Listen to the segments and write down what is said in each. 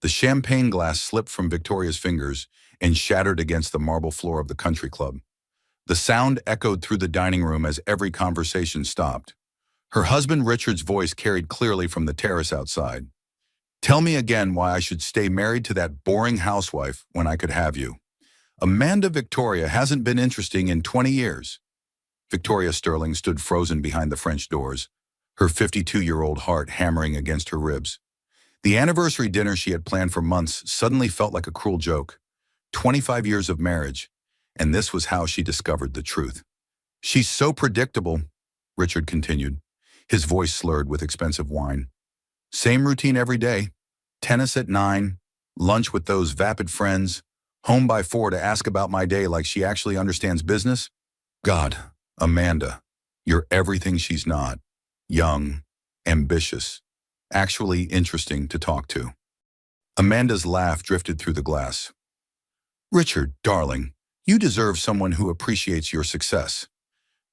The champagne glass slipped from Victoria's fingers and shattered against the marble floor of the country club. The sound echoed through the dining room as every conversation stopped. Her husband Richard's voice carried clearly from the terrace outside. "Tell me again why I should stay married to that boring housewife when I could have you. Amanda Victoria hasn't been interesting in 20 years. Victoria Sterling stood frozen behind the French doors, her 52-year-old heart hammering against her ribs. The anniversary dinner she had planned for months suddenly felt like a cruel joke. 25 years of marriage, and this was how she discovered the truth. "She's so predictable," Richard continued, his voice slurred with expensive wine. "Same routine every day. Tennis at 9, lunch with those vapid friends, home by 4 to ask about my day like she actually understands business. God, Amanda, you're everything she's not. Young, ambitious, actually interesting to talk to." Amanda's laugh drifted through the glass. "Richard, darling, you deserve someone who appreciates your success.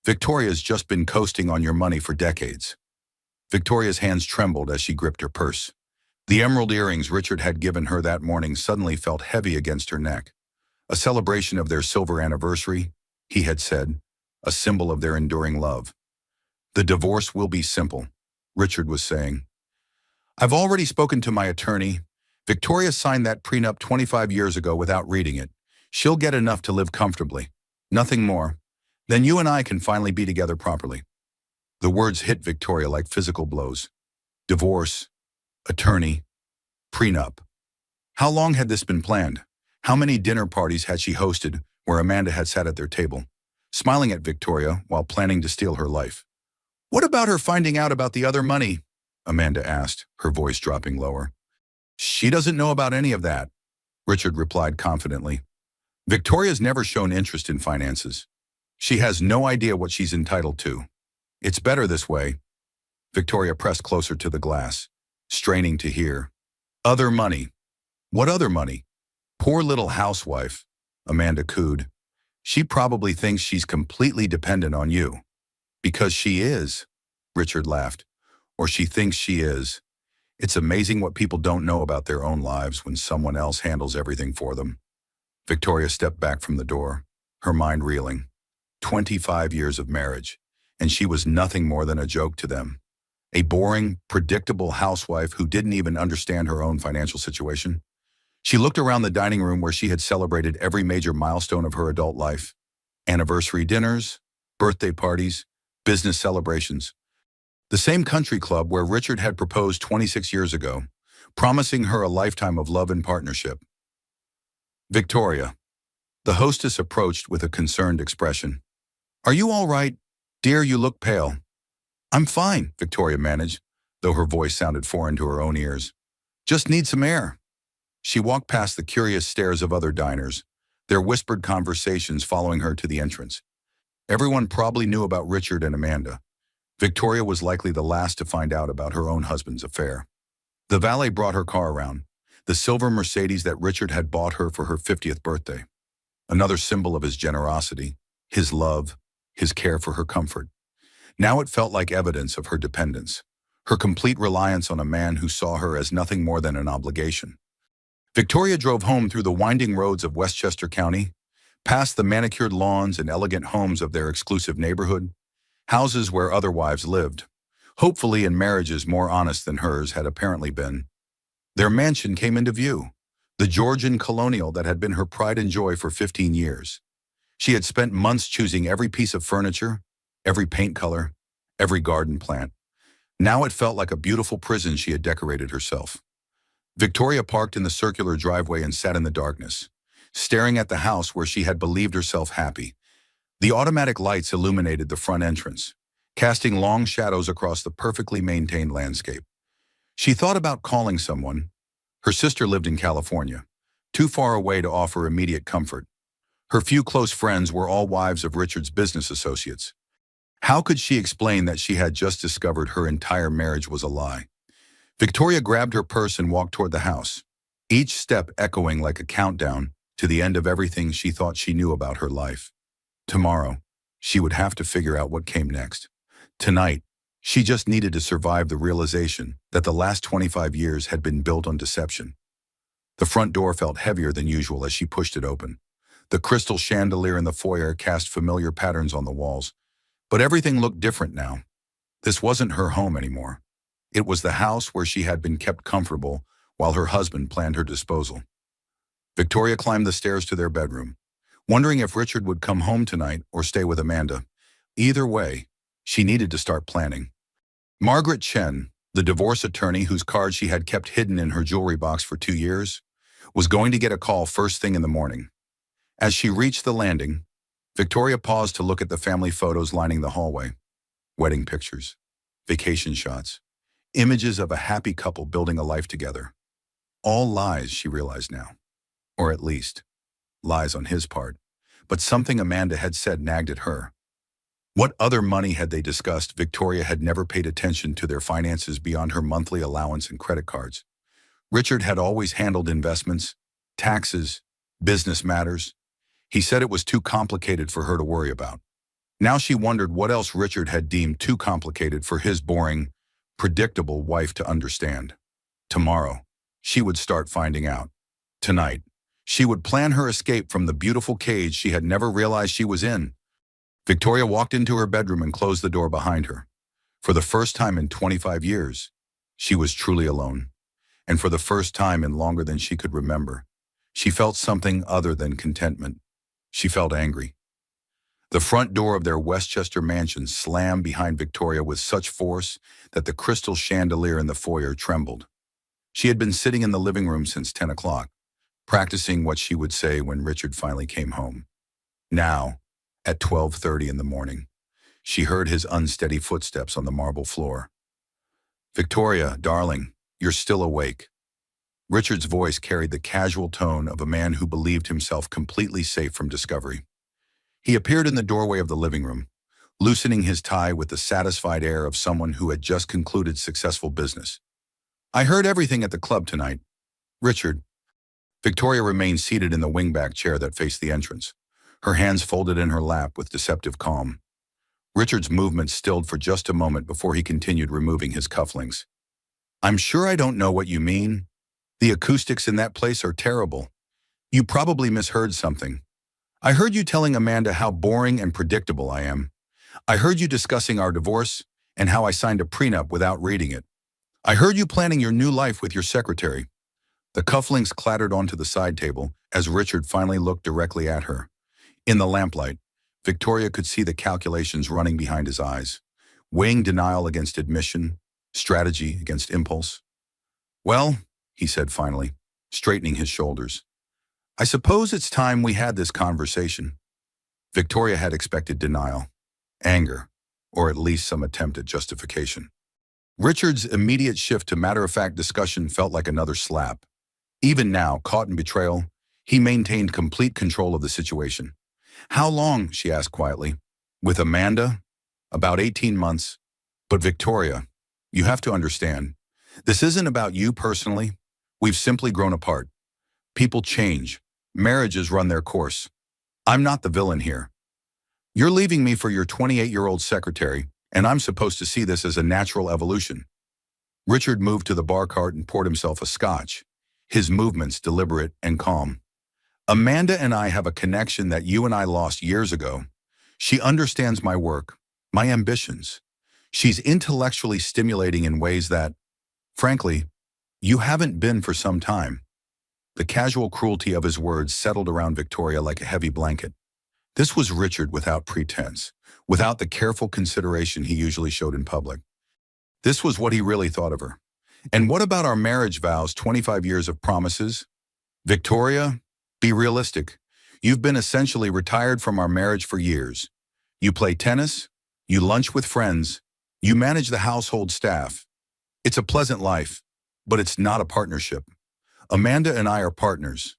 Victoria's just been coasting on your money for decades." Victoria's hands trembled as she gripped her purse. The emerald earrings Richard had given her that morning suddenly felt heavy against her neck. A celebration of their silver anniversary, he had said, a symbol of their enduring love. "The divorce will be simple," Richard was saying. "I've already spoken to my attorney. Victoria signed that prenup 25 years ago without reading it. She'll get enough to live comfortably. Nothing more. Then you and I can finally be together properly." The words hit Victoria like physical blows. Divorce, attorney, prenup. How long had this been planned? How many dinner parties had she hosted where Amanda had sat at their table, smiling at Victoria while planning to steal her life? "What about her finding out about the other money?" Amanda asked, her voice dropping lower. "She doesn't know about any of that," Richard replied confidently. "Victoria's never shown interest in finances. She has no idea what she's entitled to. It's better this way." Victoria pressed closer to the glass, straining to hear. "Other money. What other money?" "Poor little housewife," Amanda cooed. "She probably thinks she's completely dependent on you." "Because she is," Richard laughed. "Or she thinks she is. It's amazing what people don't know about their own lives when someone else handles everything for them." Victoria stepped back from the door, her mind reeling. 25 years of marriage, and she was nothing more than a joke to them. A boring, predictable housewife who didn't even understand her own financial situation. She looked around the dining room where she had celebrated every major milestone of her adult life. Anniversary dinners, birthday parties, business celebrations. The same country club where Richard had proposed 26 years ago, promising her a lifetime of love and partnership. "Victoria." The hostess approached with a concerned expression. "Are you all right? Dear, you look pale." "I'm fine," Victoria managed, though her voice sounded foreign to her own ears. "Just need some air." She walked past the curious stares of other diners, their whispered conversations following her to the entrance. Everyone probably knew about Richard and Amanda. Victoria was likely the last to find out about her own husband's affair. The valet brought her car around, the silver Mercedes that Richard had bought her for her 50th birthday. Another symbol of his generosity, his love, his care for her comfort. Now it felt like evidence of her dependence, her complete reliance on a man who saw her as nothing more than an obligation. Victoria drove home through the winding roads of Westchester County, past the manicured lawns and elegant homes of their exclusive neighborhood, houses where other wives lived, hopefully in marriages more honest than hers had apparently been. Their mansion came into view, the Georgian colonial that had been her pride and joy for 15 years. She had spent months choosing every piece of furniture, every paint color, every garden plant. Now it felt like a beautiful prison she had decorated herself. Victoria parked in the circular driveway and sat in the darkness, staring at the house where she had believed herself happy. The automatic lights illuminated the front entrance, casting long shadows across the perfectly maintained landscape. She thought about calling someone. Her sister lived in California, too far away to offer immediate comfort. Her few close friends were all wives of Richard's business associates. How could she explain that she had just discovered her entire marriage was a lie? Victoria grabbed her purse and walked toward the house, each step echoing like a countdown to the end of everything she thought she knew about her life. Tomorrow, she would have to figure out what came next. Tonight, she just needed to survive the realization that the last 25 years had been built on deception. The front door felt heavier than usual as she pushed it open. The crystal chandelier in the foyer cast familiar patterns on the walls, but everything looked different now. This wasn't her home anymore. It was the house where she had been kept comfortable while her husband planned her disposal. Victoria climbed the stairs to their bedroom, wondering if Richard would come home tonight or stay with Amanda. Either way, she needed to start planning. Margaret Chen, the divorce attorney whose card she had kept hidden in her jewelry box for 2 years, was going to get a call first thing in the morning. As she reached the landing, Victoria paused to look at the family photos lining the hallway. Wedding pictures, vacation shots, images of a happy couple building a life together. All lies, she realized now. Or at least, lies on his part. But something Amanda had said nagged at her. What other money had they discussed? Victoria had never paid attention to their finances beyond her monthly allowance and credit cards. Richard had always handled investments, taxes, business matters. He said it was too complicated for her to worry about. Now she wondered what else Richard had deemed too complicated for his boring, predictable wife to understand. Tomorrow, she would start finding out. Tonight, she would plan her escape from the beautiful cage she had never realized she was in. Victoria walked into her bedroom and closed the door behind her. For the first time in 25 years, she was truly alone. And for the first time in longer than she could remember, she felt something other than contentment. She felt angry. The front door of their Westchester mansion slammed behind Victoria with such force that the crystal chandelier in the foyer trembled. She had been sitting in the living room since 10 o'clock, practicing what she would say when Richard finally came home. Now, at 12:30 in the morning, she heard his unsteady footsteps on the marble floor. "Victoria, darling, you're still awake." Richard's voice carried the casual tone of a man who believed himself completely safe from discovery. He appeared in the doorway of the living room, loosening his tie with the satisfied air of someone who had just concluded successful business. "I heard everything at the club tonight." "Richard." Victoria remained seated in the wingback chair that faced the entrance, her hands folded in her lap with deceptive calm. Richard's movements stilled for just a moment before he continued removing his cufflinks. "I'm sure I don't know what you mean. The acoustics in that place are terrible. You probably misheard something. I heard you telling Amanda how boring and predictable I am. I heard you discussing our divorce and how I signed a prenup without reading it. I heard you planning your new life with your secretary." The cufflinks clattered onto the side table as Richard finally looked directly at her. In the lamplight, Victoria could see the calculations running behind his eyes, weighing denial against admission, strategy against impulse. "Well," he said finally, straightening his shoulders, "I suppose it's time we had this conversation." Victoria had expected denial, anger, or at least some attempt at justification. Richard's immediate shift to matter-of-fact discussion felt like another slap. Even now, caught in betrayal, he maintained complete control of the situation. "How long?" she asked quietly. "With Amanda?" "About 18 months. But Victoria, you have to understand, this isn't about you personally. We've simply grown apart. People change. Marriages run their course. I'm not the villain here. You're leaving me for your 28-year-old secretary, and I'm supposed to see this as a natural evolution." Richard moved to the bar cart and poured himself a scotch, his movements deliberate and calm. "Amanda and I have a connection that you and I lost years ago. She understands my work, my ambitions. She's intellectually stimulating in ways that, frankly, you haven't been for some time." The casual cruelty of his words settled around Victoria like a heavy blanket. This was Richard without pretense, without the careful consideration he usually showed in public. This was what he really thought of her. "And what about our marriage vows, 25 years of promises? Victoria, be realistic. You've been essentially retired from our marriage for years. You play tennis, you lunch with friends, you manage the household staff. It's a pleasant life, but it's not a partnership. Amanda and I are partners."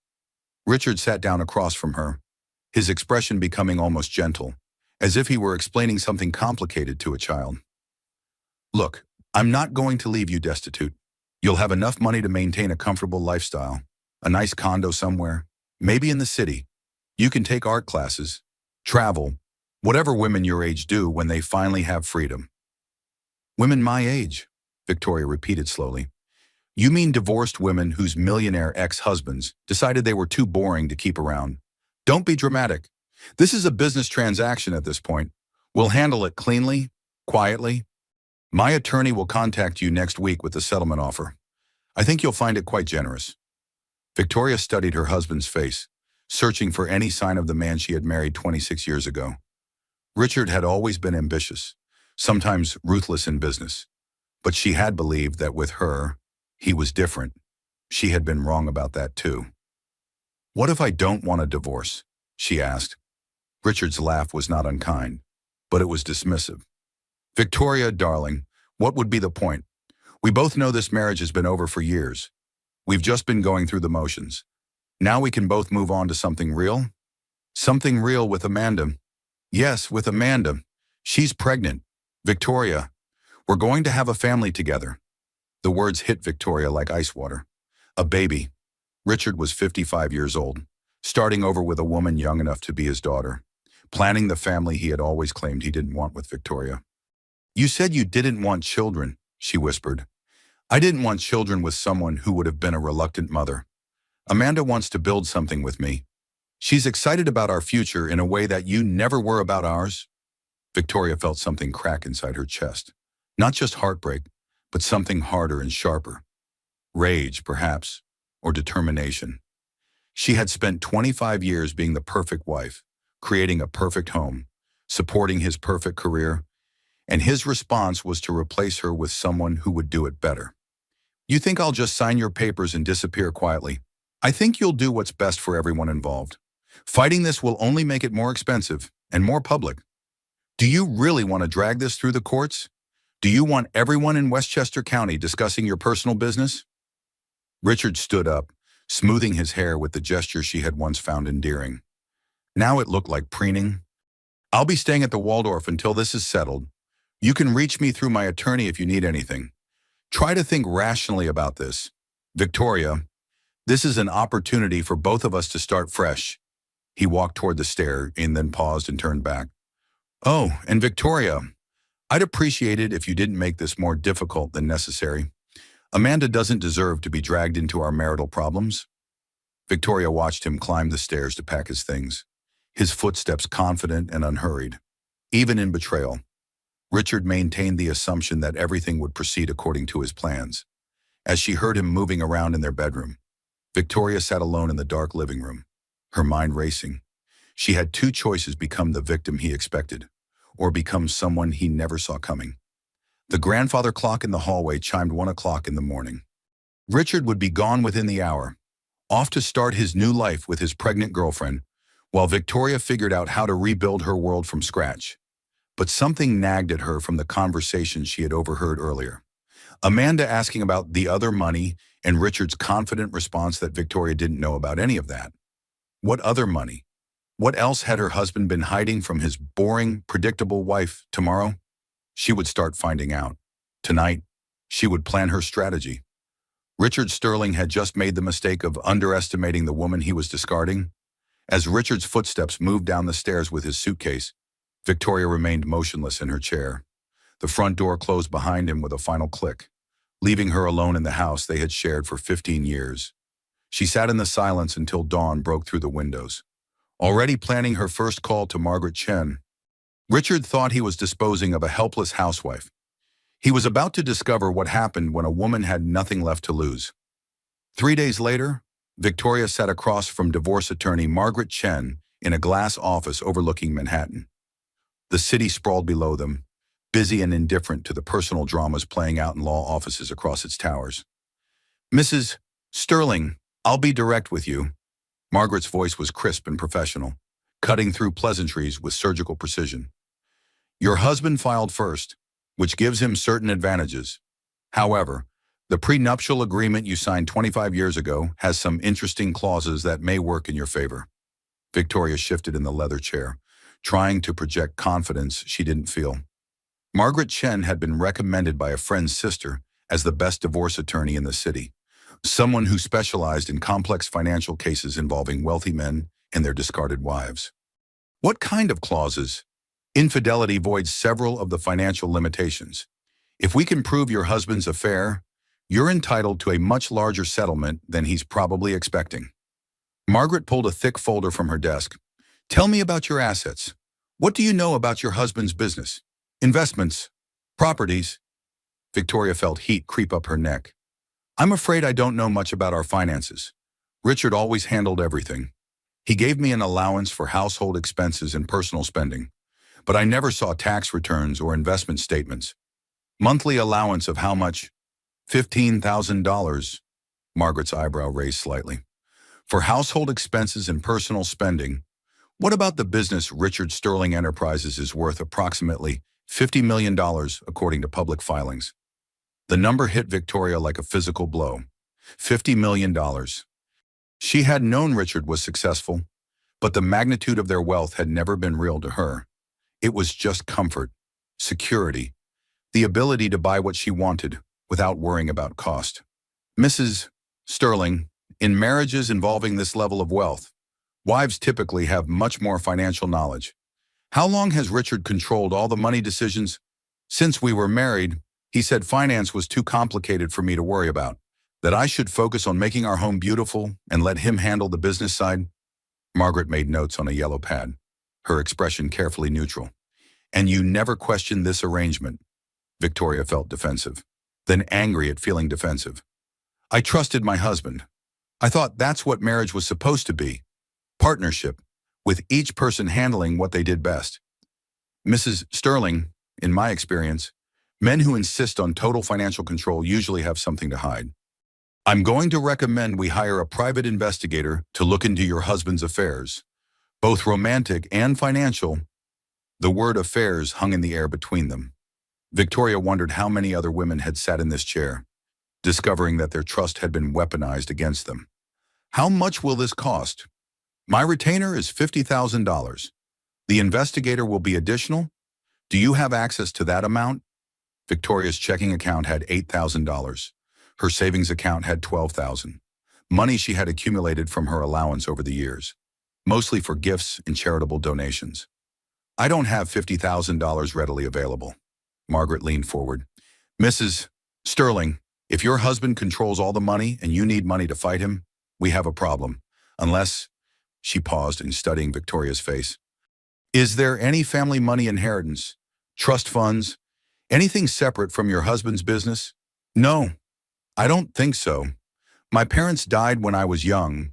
Richard sat down across from her, his expression becoming almost gentle, as if he were explaining something complicated to a child. "Look, I'm not going to leave you destitute. You'll have enough money to maintain a comfortable lifestyle, a nice condo somewhere, maybe in the city. You can take art classes, travel, whatever women your age do when they finally have freedom." "Women my age," Victoria repeated slowly. You mean divorced women whose millionaire ex-husbands decided they were too boring to keep around. Don't be dramatic. This is a business transaction at this point. We'll handle it cleanly, quietly. My attorney will contact you next week with the settlement offer. I think you'll find it quite generous. Victoria studied her husband's face, searching for any sign of the man she had married 26 years ago. Richard had always been ambitious, sometimes ruthless in business, but she had believed that with her, he was different. She had been wrong about that too. What if I don't want a divorce? She asked. Richard's laugh was not unkind, but it was dismissive. Victoria, darling, what would be the point? We both know this marriage has been over for years. We've just been going through the motions. Now we can both move on to something real? Something real with Amanda. Yes, with Amanda. She's pregnant. Victoria, we're going to have a family together. The words hit Victoria like ice water. A baby. Richard was 55 years old, starting over with a woman young enough to be his daughter, planning the family he had always claimed he didn't want with Victoria. You said you didn't want children, she whispered. I didn't want children with someone who would have been a reluctant mother. Amanda wants to build something with me. She's excited about our future in a way that you never were about ours. Victoria felt something crack inside her chest. Not just heartbreak, but something harder and sharper. Rage, perhaps, or determination. She had spent 25 years being the perfect wife, creating a perfect home, supporting his perfect career, and his response was to replace her with someone who would do it better. You think I'll just sign your papers and disappear quietly? I think you'll do what's best for everyone involved. Fighting this will only make it more expensive and more public. Do you really want to drag this through the courts? Do you want everyone in Westchester County discussing your personal business? Richard stood up, smoothing his hair with the gesture she had once found endearing. Now it looked like preening. I'll be staying at the Waldorf until this is settled. You can reach me through my attorney if you need anything. Try to think rationally about this. Victoria, this is an opportunity for both of us to start fresh. He walked toward the stair and then paused and turned back. Oh, and Victoria, I'd appreciate it if you didn't make this more difficult than necessary. Amanda doesn't deserve to be dragged into our marital problems. Victoria watched him climb the stairs to pack his things, his footsteps confident and unhurried. Even in betrayal, Richard maintained the assumption that everything would proceed according to his plans. As she heard him moving around in their bedroom, Victoria sat alone in the dark living room, her mind racing. She had two choices: become the victim he expected, or become someone he never saw coming. The grandfather clock in the hallway chimed 1 o'clock in the morning. Richard would be gone within the hour, off to start his new life with his pregnant girlfriend, while Victoria figured out how to rebuild her world from scratch. But something nagged at her from the conversation she had overheard earlier. Amanda asking about the other money and Richard's confident response that Victoria didn't know about any of that. What other money? What else had her husband been hiding from his boring, predictable wife? Tomorrow, she would start finding out. Tonight, she would plan her strategy. Richard Sterling had just made the mistake of underestimating the woman he was discarding. As Richard's footsteps moved down the stairs with his suitcase, Victoria remained motionless in her chair. The front door closed behind him with a final click, leaving her alone in the house they had shared for 15 years. She sat in the silence until dawn broke through the windows, already planning her first call to Margaret Chen. Richard thought he was disposing of a helpless housewife. He was about to discover what happened when a woman had nothing left to lose. 3 days later, Victoria sat across from divorce attorney Margaret Chen in a glass office overlooking Manhattan. The city sprawled below them, busy and indifferent to the personal dramas playing out in law offices across its towers. Mrs. Sterling, I'll be direct with you. Margaret's voice was crisp and professional, cutting through pleasantries with surgical precision. Your husband filed first, which gives him certain advantages. However, the prenuptial agreement you signed 25 years ago has some interesting clauses that may work in your favor. Victoria shifted in the leather chair, trying to project confidence she didn't feel. Margaret Chen had been recommended by a friend's sister as the best divorce attorney in the city, someone who specialized in complex financial cases involving wealthy men and their discarded wives. What kind of clauses? Infidelity voids several of the financial limitations. If we can prove your husband's affair, You're entitled to a much larger settlement than he's probably expecting. Margaret pulled a thick folder from her desk. Tell me about your assets. What do you know about your husband's business? Investments? Properties? Victoria felt heat creep up her neck. I'm afraid I don't know much about our finances. Richard always handled everything. He gave me an allowance for household expenses and personal spending, but I never saw tax returns or investment statements. Monthly allowance of how much? $15,000. Margaret's eyebrow raised slightly. For household expenses and personal spending, what about the business Richard Sterling Enterprises is worth approximately $50 million according to public filings? The number hit Victoria like a physical blow. $50 million. She had known Richard was successful, but the magnitude of their wealth had never been real to her. It was just comfort, security, the ability to buy what she wanted without worrying about cost. Mrs. Sterling, in marriages involving this level of wealth, wives typically have much more financial knowledge. How long has Richard controlled all the money decisions? Since we were married, he said finance was too complicated for me to worry about, that I should focus on making our home beautiful and let him handle the business side. Margaret made notes on a yellow pad, her expression carefully neutral. And you never questioned this arrangement. Victoria felt defensive, then angry at feeling defensive. I trusted my husband. I thought that's what marriage was supposed to be. Partnership, with each person handling what they did best. Mrs. Sterling, in my experience, men who insist on total financial control usually have something to hide. I'm going to recommend we hire a private investigator to look into your husband's affairs, both romantic and financial. The word affairs hung in the air between them. Victoria wondered how many other women had sat in this chair, discovering that their trust had been weaponized against them. How much will this cost? My retainer is $50,000. The investigator will be additional? Do you have access to that amount? Victoria's checking account had $8,000. Her savings account had $12,000. Money she had accumulated from her allowance over the years, mostly for gifts and charitable donations. I don't have $50,000 readily available. Margaret leaned forward. Mrs. Sterling, if your husband controls all the money and you need money to fight him, we have a problem. Unless, she paused in studying Victoria's face. Is there any family money inheritance, trust funds, anything separate from your husband's business? No, I don't think so. My parents died when I was young.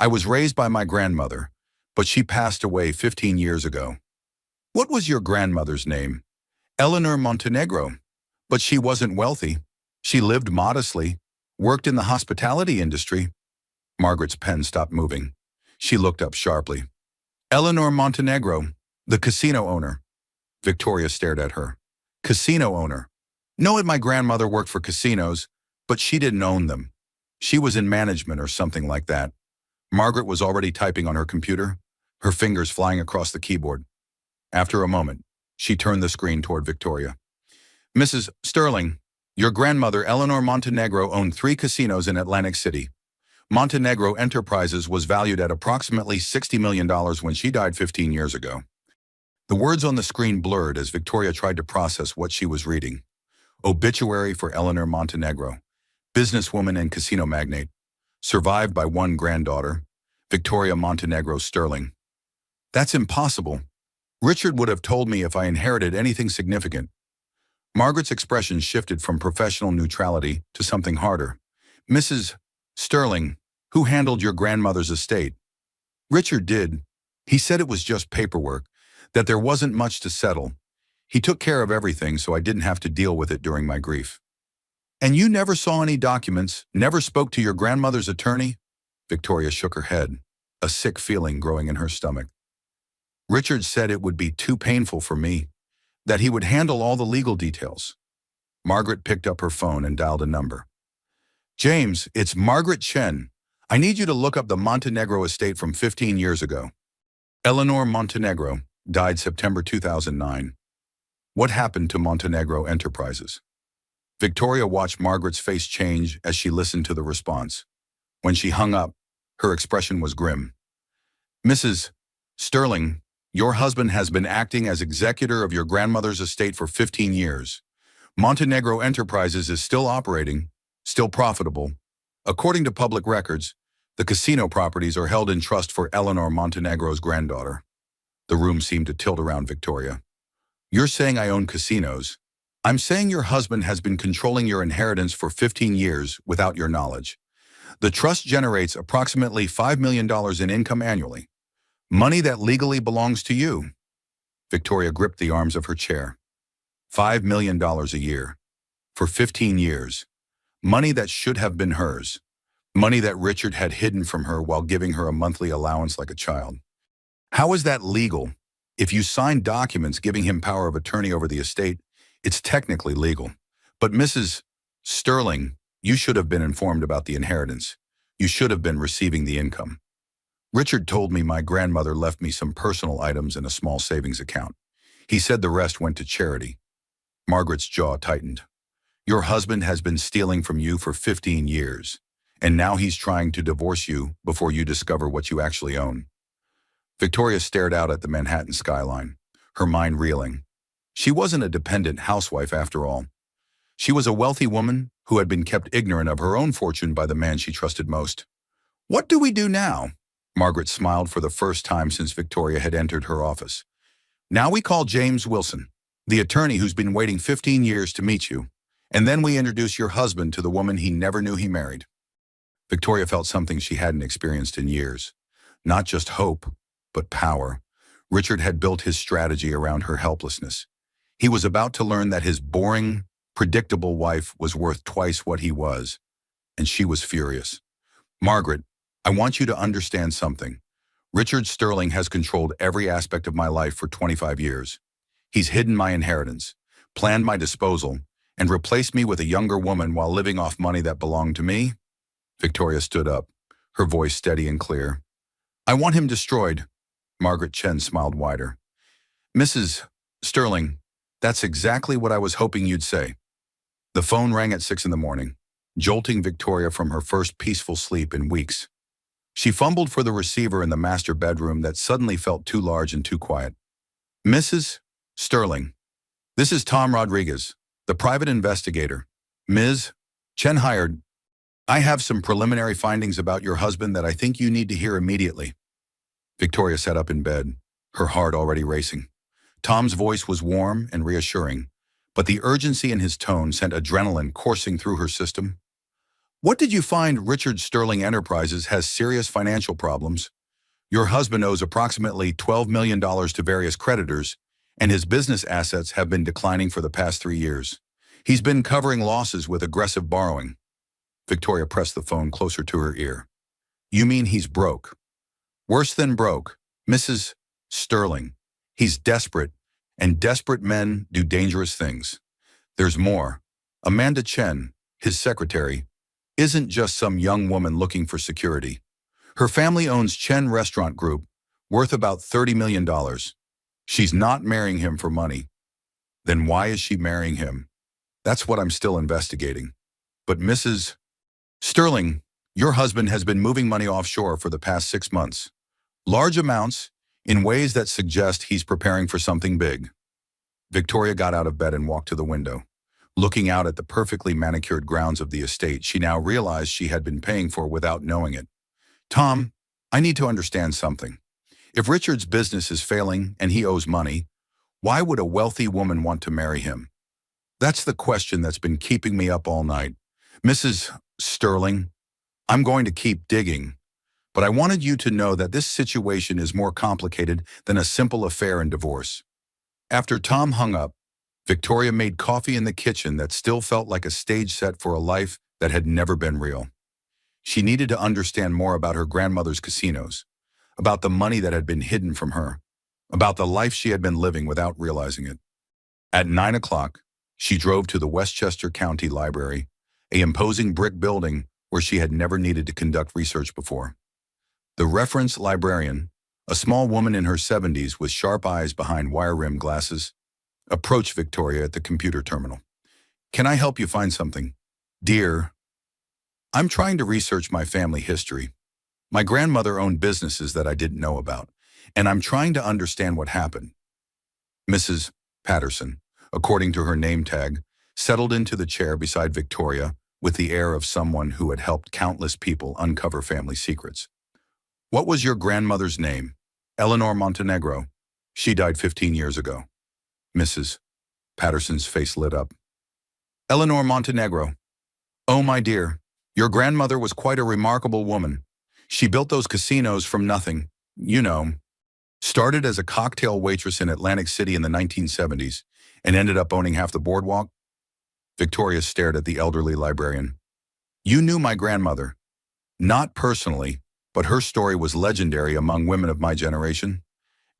I was raised by my grandmother, but she passed away 15 years ago. What was your grandmother's name? Eleanor Montenegro. But she wasn't wealthy. She lived modestly, worked in the hospitality industry. Margaret's pen stopped moving. She looked up sharply. Eleanor Montenegro, the casino owner. Victoria stared at her. Casino owner. No, my grandmother worked for casinos, but she didn't own them. She was in management or something like that. Margaret was already typing on her computer, her fingers flying across the keyboard. After a moment, she turned the screen toward Victoria. Mrs. Sterling, your grandmother Eleanor Montenegro owned 3 casinos in Atlantic City. Montenegro Enterprises was valued at approximately $60 million when she died 15 years ago. The words on the screen blurred as Victoria tried to process what she was reading. Obituary for Eleanor Montenegro, businesswoman and casino magnate, survived by 1 granddaughter, Victoria Montenegro Sterling. That's impossible. Richard would have told me if I inherited anything significant. Margaret's expression shifted from professional neutrality to something harder. Mrs. Sterling, who handled your grandmother's estate? Richard did. He said it was just paperwork, that there wasn't much to settle. He took care of everything so I didn't have to deal with it during my grief. And you never saw any documents, never spoke to your grandmother's attorney? Victoria shook her head, a sick feeling growing in her stomach. Richard said it would be too painful for me, that he would handle all the legal details. Margaret picked up her phone and dialed a number. James, it's Margaret Chen. I need you to look up the Montenegro estate from 15 years ago. Eleanor Montenegro died September 2009. What happened to Montenegro Enterprises? Victoria watched Margaret's face change as she listened to the response. When she hung up, her expression was grim. Mrs. Sterling, your husband has been acting as executor of your grandmother's estate for 15 years. Montenegro Enterprises is still operating, still profitable. According to public records, the casino properties are held in trust for Eleanor Montenegro's granddaughter. The room seemed to tilt around Victoria. You're saying I own casinos. I'm saying your husband has been controlling your inheritance for 15 years without your knowledge. The trust generates approximately $5 million in income annually. Money that legally belongs to you. Victoria gripped the arms of her chair. $5 million a year. For 15 years. Money that should have been hers. Money that Richard had hidden from her while giving her a monthly allowance like a child. How is that legal? If you signed documents giving him power of attorney over the estate, it's technically legal. But Mrs. Sterling, you should have been informed about the inheritance. You should have been receiving the income. Richard told me my grandmother left me some personal items in a small savings account. He said the rest went to charity. Margaret's jaw tightened. Your husband has been stealing from you for 15 years, and now he's trying to divorce you before you discover what you actually own. Victoria stared out at the Manhattan skyline, her mind reeling. She wasn't a dependent housewife after all. She was a wealthy woman who had been kept ignorant of her own fortune by the man she trusted most. What do we do now? Margaret smiled for the first time since Victoria had entered her office. Now we call James Wilson, the attorney who's been waiting 15 years to meet you, and then we introduce your husband to the woman he never knew he married. Victoria felt something she hadn't experienced in years. Not just hope, but power. Richard had built his strategy around her helplessness. He was about to learn that his boring, predictable wife was worth twice what he was, and she was furious. Margaret, I want you to understand something. Richard Sterling has controlled every aspect of my life for 25 years. He's hidden my inheritance, planned my disposal, and replaced me with a younger woman while living off money that belonged to me. Victoria stood up, her voice steady and clear. I want him destroyed. Margaret Chen smiled wider. Mrs. Sterling, that's exactly what I was hoping you'd say. The phone rang at 6 in the morning, jolting Victoria from her first peaceful sleep in weeks. She fumbled for the receiver in the master bedroom that suddenly felt too large and too quiet. Mrs. Sterling, this is Tom Rodriguez, the private investigator. Ms. Chen hired. I have some preliminary findings about your husband that I think you need to hear immediately. Victoria sat up in bed, her heart already racing. Tom's voice was warm and reassuring, but the urgency in his tone sent adrenaline coursing through her system. What did you find? Richard Sterling Enterprises has serious financial problems. Your husband owes approximately $12 million to various creditors, and his business assets have been declining for the past 3 years. He's been covering losses with aggressive borrowing. Victoria pressed the phone closer to her ear. You mean he's broke? Worse than broke, Mrs. Sterling. He's desperate, and desperate men do dangerous things. There's more. Amanda Chen, his secretary, isn't just some young woman looking for security. Her family owns Chen Restaurant Group, worth about $30 million. She's not marrying him for money. Then why is she marrying him? That's what I'm still investigating. But Mrs. Sterling, your husband has been moving money offshore for the past 6 months. Large amounts, in ways that suggest he's preparing for something big. Victoria got out of bed and walked to the window. Looking out at the perfectly manicured grounds of the estate she now realized she had been paying for without knowing it. Tom, I need to understand something. If Richard's business is failing and he owes money, why would a wealthy woman want to marry him? That's the question that's been keeping me up all night. Mrs. Sterling, I'm going to keep digging, but I wanted you to know that this situation is more complicated than a simple affair and divorce. After Tom hung up, Victoria made coffee in the kitchen that still felt like a stage set for a life that had never been real. She needed to understand more about her grandmother's casinos, about the money that had been hidden from her, about the life she had been living without realizing it. At 9 o'clock, she drove to the Westchester County Library, an imposing brick building where she had never needed to conduct research before. The reference librarian, a small woman in her 70s with sharp eyes behind wire-rimmed glasses, approached Victoria at the computer terminal. Can I help you find something? Dear, I'm trying to research my family history. My grandmother owned businesses that I didn't know about, and I'm trying to understand what happened. Mrs. Patterson, according to her name tag, settled into the chair beside Victoria with the air of someone who had helped countless people uncover family secrets. What was your grandmother's name? Eleanor Montenegro. She died 15 years ago. Mrs. Patterson's face lit up. Eleanor Montenegro. Oh, my dear, your grandmother was quite a remarkable woman. She built those casinos from nothing, you know. Started as a cocktail waitress in Atlantic City in the 1970s and ended up owning half the boardwalk. Victoria stared at the elderly librarian. You knew my grandmother. Not personally, but her story was legendary among women of my generation.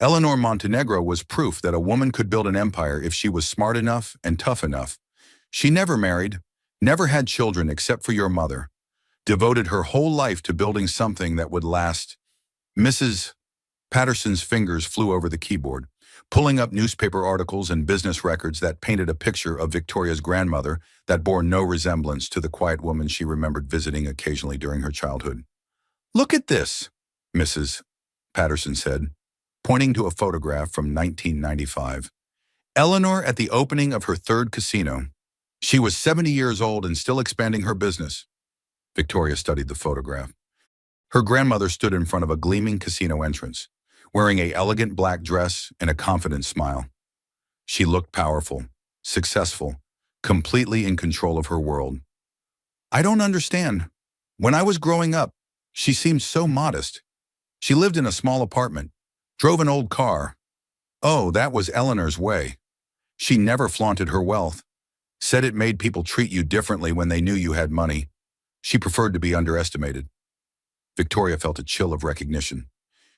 Eleanor Montenegro was proof that a woman could build an empire if she was smart enough and tough enough. She never married, never had children except for your mother, devoted her whole life to building something that would last. Mrs. Patterson's fingers flew over the keyboard, pulling up newspaper articles and business records that painted a picture of Victoria's grandmother that bore no resemblance to the quiet woman she remembered visiting occasionally during her childhood. Look at this, Mrs. Patterson said, pointing to a photograph from 1995. Eleanor at the opening of her third casino. She was 70 years old and still expanding her business. Victoria studied the photograph. Her grandmother stood in front of a gleaming casino entrance, wearing an elegant black dress and a confident smile. She looked powerful, successful, completely in control of her world. I don't understand. When I was growing up, she seemed so modest. She lived in a small apartment, drove an old car. Oh, that was Eleanor's way. She never flaunted her wealth, said it made people treat you differently when they knew you had money. She preferred to be underestimated. Victoria felt a chill of recognition.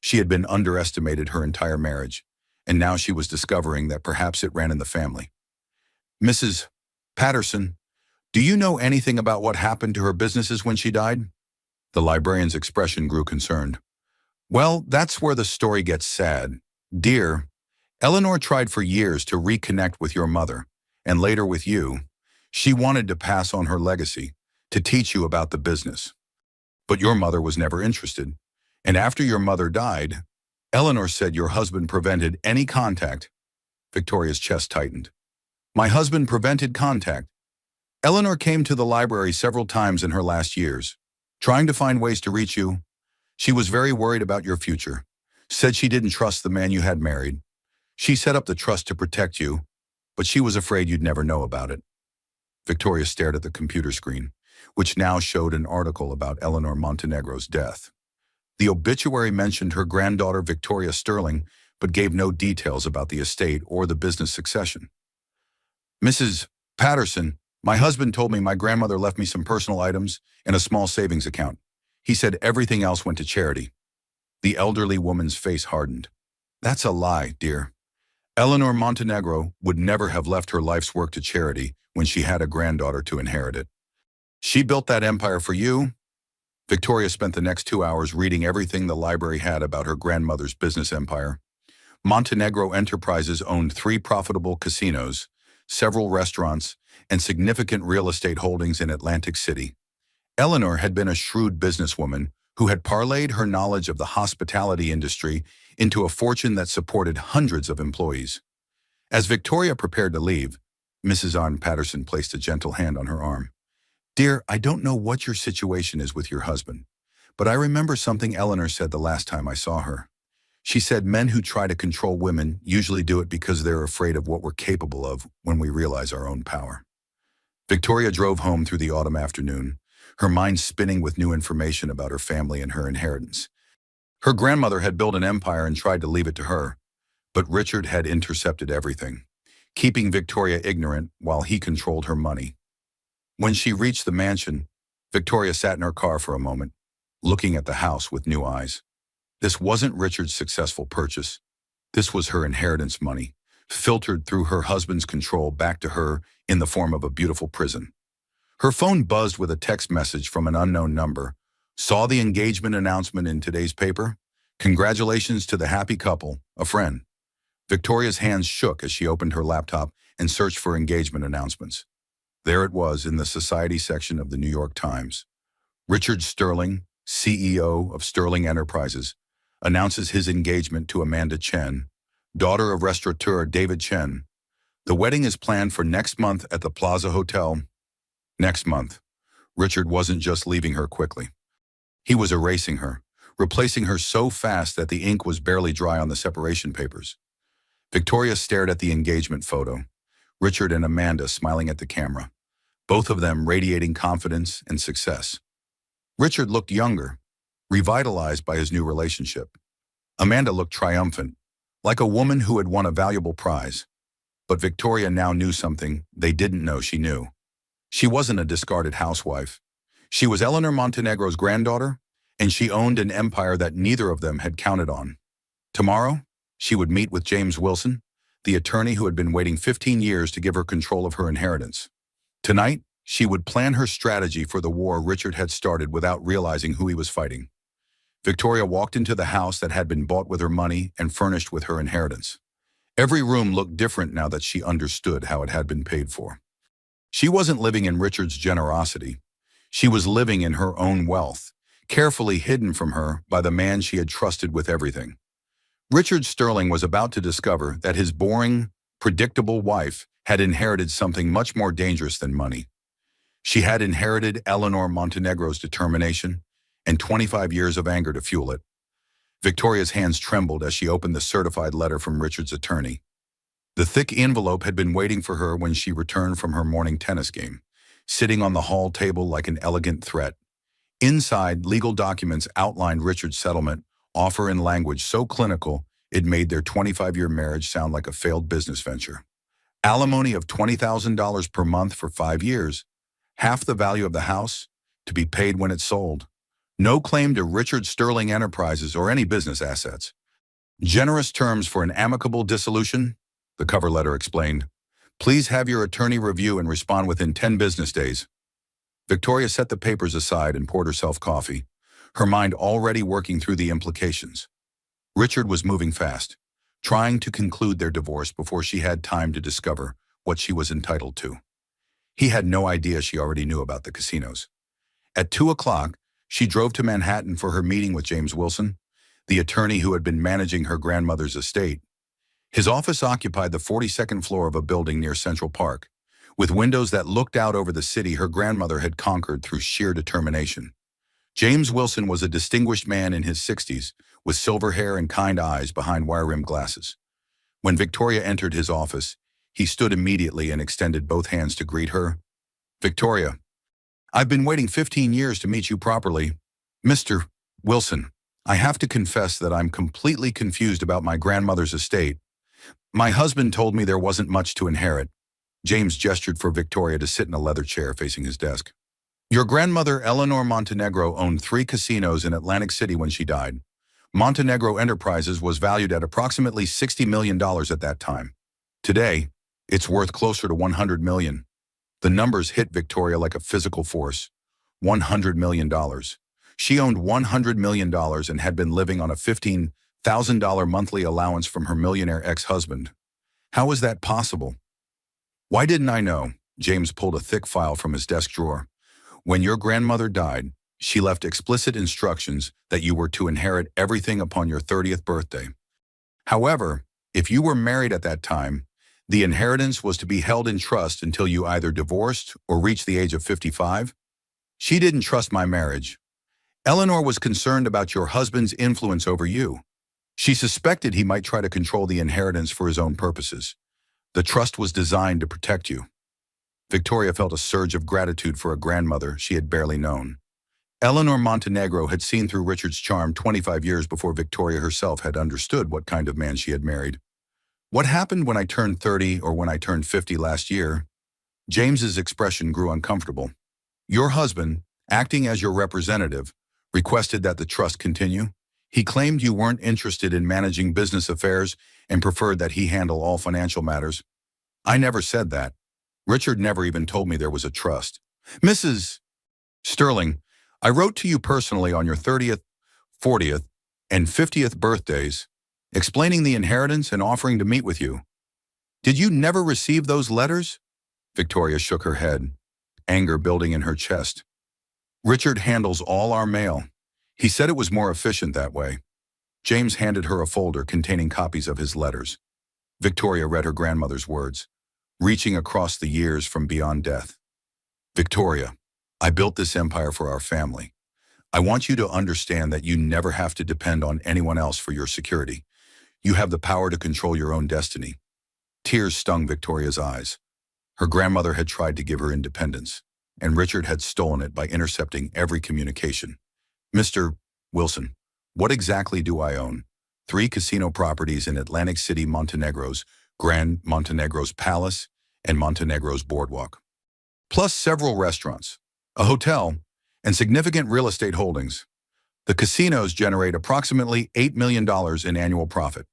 She had been underestimated her entire marriage, and now she was discovering that perhaps it ran in the family. Mrs. Patterson, do you know anything about what happened to her businesses when she died? The librarian's expression grew concerned. Well, that's where the story gets sad. Dear, Eleanor tried for years to reconnect with your mother, and later with you. She wanted to pass on her legacy, to teach you about the business. But your mother was never interested. And after your mother died, Eleanor said your husband prevented any contact. Victoria's chest tightened. My husband prevented contact. Eleanor came to the library several times in her last years, trying to find ways to reach you. She was very worried about your future, said she didn't trust the man you had married. She set up the trust to protect you, but she was afraid you'd never know about it. Victoria stared at the computer screen, which now showed an article about Eleanor Montenegro's death. The obituary mentioned her granddaughter Victoria Sterling, but gave no details about the estate or the business succession. Mrs. Patterson, my husband told me my grandmother left me some personal items and a small savings account. He said everything else went to charity. The elderly woman's face hardened. That's a lie, dear. Eleanor Montenegro would never have left her life's work to charity when she had a granddaughter to inherit it. She built that empire for you. Victoria spent the next 2 hours reading everything the library had about her grandmother's business empire. Montenegro Enterprises owned 3 profitable casinos, several restaurants, and significant real estate holdings in Atlantic City. Eleanor had been a shrewd businesswoman who had parlayed her knowledge of the hospitality industry into a fortune that supported hundreds of employees. As Victoria prepared to leave, Mrs. Patterson placed a gentle hand on her arm. Dear, I don't know what your situation is with your husband, but I remember something Eleanor said the last time I saw her. She said men who try to control women usually do it because they're afraid of what we're capable of when we realize our own power. Victoria drove home through the autumn afternoon, her mind spinning with new information about her family and her inheritance. Her grandmother had built an empire and tried to leave it to her, but Richard had intercepted everything, keeping Victoria ignorant while he controlled her money. When she reached the mansion, Victoria sat in her car for a moment, looking at the house with new eyes. This wasn't Richard's successful purchase. This was her inheritance money, filtered through her husband's control back to her in the form of a beautiful prison. Her phone buzzed with a text message from an unknown number. Saw the engagement announcement in today's paper? Congratulations to the happy couple, a friend. Victoria's hands shook as she opened her laptop and searched for engagement announcements. There it was in the society section of the New York Times. Richard Sterling, CEO of Sterling Enterprises, announces his engagement to Amanda Chen, daughter of restaurateur David Chen. The wedding is planned for next month at the Plaza Hotel. Next month. Richard wasn't just leaving her quickly. He was erasing her, replacing her so fast that the ink was barely dry on the separation papers. Victoria stared at the engagement photo, Richard and Amanda smiling at the camera, both of them radiating confidence and success. Richard looked younger, revitalized by his new relationship. Amanda looked triumphant, like a woman who had won a valuable prize. But Victoria now knew something they didn't know she knew. She wasn't a discarded housewife. She was Eleanor Montenegro's granddaughter, and she owned an empire that neither of them had counted on. Tomorrow, she would meet with James Wilson, the attorney who had been waiting 15 years to give her control of her inheritance. Tonight, she would plan her strategy for the war Richard had started without realizing who he was fighting. Victoria walked into the house that had been bought with her money and furnished with her inheritance. Every room looked different now that she understood how it had been paid for. She wasn't living in Richard's generosity. She was living in her own wealth, carefully hidden from her by the man she had trusted with everything. Richard Sterling was about to discover that his boring, predictable wife had inherited something much more dangerous than money. She had inherited Eleanor Montenegro's determination and 25 years of anger to fuel it. Victoria's hands trembled as she opened the certified letter from Richard's attorney. The thick envelope had been waiting for her when she returned from her morning tennis game, sitting on the hall table like an elegant threat. Inside, legal documents outlined Richard's settlement offer in language so clinical it made their 25-year marriage sound like a failed business venture. Alimony of $20,000 per month for 5 years, half the value of the house, to be paid when it's sold. No claim to Richard Sterling Enterprises or any business assets. Generous terms for an amicable dissolution, the cover letter explained. Please have your attorney review and respond within 10 business days. Victoria set the papers aside and poured herself coffee, her mind already working through the implications. Richard was moving fast, trying to conclude their divorce before she had time to discover what she was entitled to. He had no idea she already knew about the casinos. At 2 o'clock, she drove to Manhattan for her meeting with James Wilson, the attorney who had been managing her grandmother's estate. His office occupied the 42nd floor of a building near Central Park, with windows that looked out over the city her grandmother had conquered through sheer determination. James Wilson was a distinguished man in his 60s, with silver hair and kind eyes behind wire-rimmed glasses. When Victoria entered his office, he stood immediately and extended both hands to greet her. Victoria, I've been waiting 15 years to meet you properly. Mr. Wilson, I have to confess that I'm completely confused about my grandmother's estate. My husband told me there wasn't much to inherit. James gestured for Victoria to sit in a leather chair facing his desk. Your grandmother, Eleanor Montenegro, owned 3 casinos in Atlantic City when she died. Montenegro Enterprises was valued at approximately $60 million at that time. Today, it's worth closer to $100 million. The numbers hit Victoria like a physical force. $100 million. She owned $100 million and had been living on a $15,000 monthly allowance from her millionaire ex-husband. How was that possible? Why didn't I know? James pulled a thick file from his desk drawer. When your grandmother died, she left explicit instructions that you were to inherit everything upon your 30th birthday. However, if you were married at that time, the inheritance was to be held in trust until you either divorced or reached the age of 55. She didn't trust my marriage. Eleanor was concerned about your husband's influence over you. She suspected he might try to control the inheritance for his own purposes. The trust was designed to protect you. Victoria felt a surge of gratitude for a grandmother she had barely known. Eleanor Montenegro had seen through Richard's charm 25 years before Victoria herself had understood what kind of man she had married. What happened when I turned 30 or when I turned 50 last year? James's expression grew uncomfortable. Your husband, acting as your representative, requested that the trust continue. He claimed you weren't interested in managing business affairs and preferred that he handle all financial matters. I never said that. Richard never even told me there was a trust. Mrs. Sterling, I wrote to you personally on your 30th, 40th, and 50th birthdays, explaining the inheritance and offering to meet with you. Did you never receive those letters? Victoria shook her head, anger building in her chest. Richard handles all our mail. He said it was more efficient that way. James handed her a folder containing copies of his letters. Victoria read her grandmother's words, reaching across the years from beyond death. Victoria, I built this empire for our family. I want you to understand that you never have to depend on anyone else for your security. You have the power to control your own destiny." Tears stung Victoria's eyes. Her grandmother had tried to give her independence, and Richard had stolen it by intercepting every communication. "Mr. Wilson, what exactly do I own?" "3 casino properties in Atlantic City, Montenegro's Grand Montenegro's Palace and Montenegro's Boardwalk, plus several restaurants, a hotel, and significant real estate holdings. The casinos generate approximately $8 million in annual profit."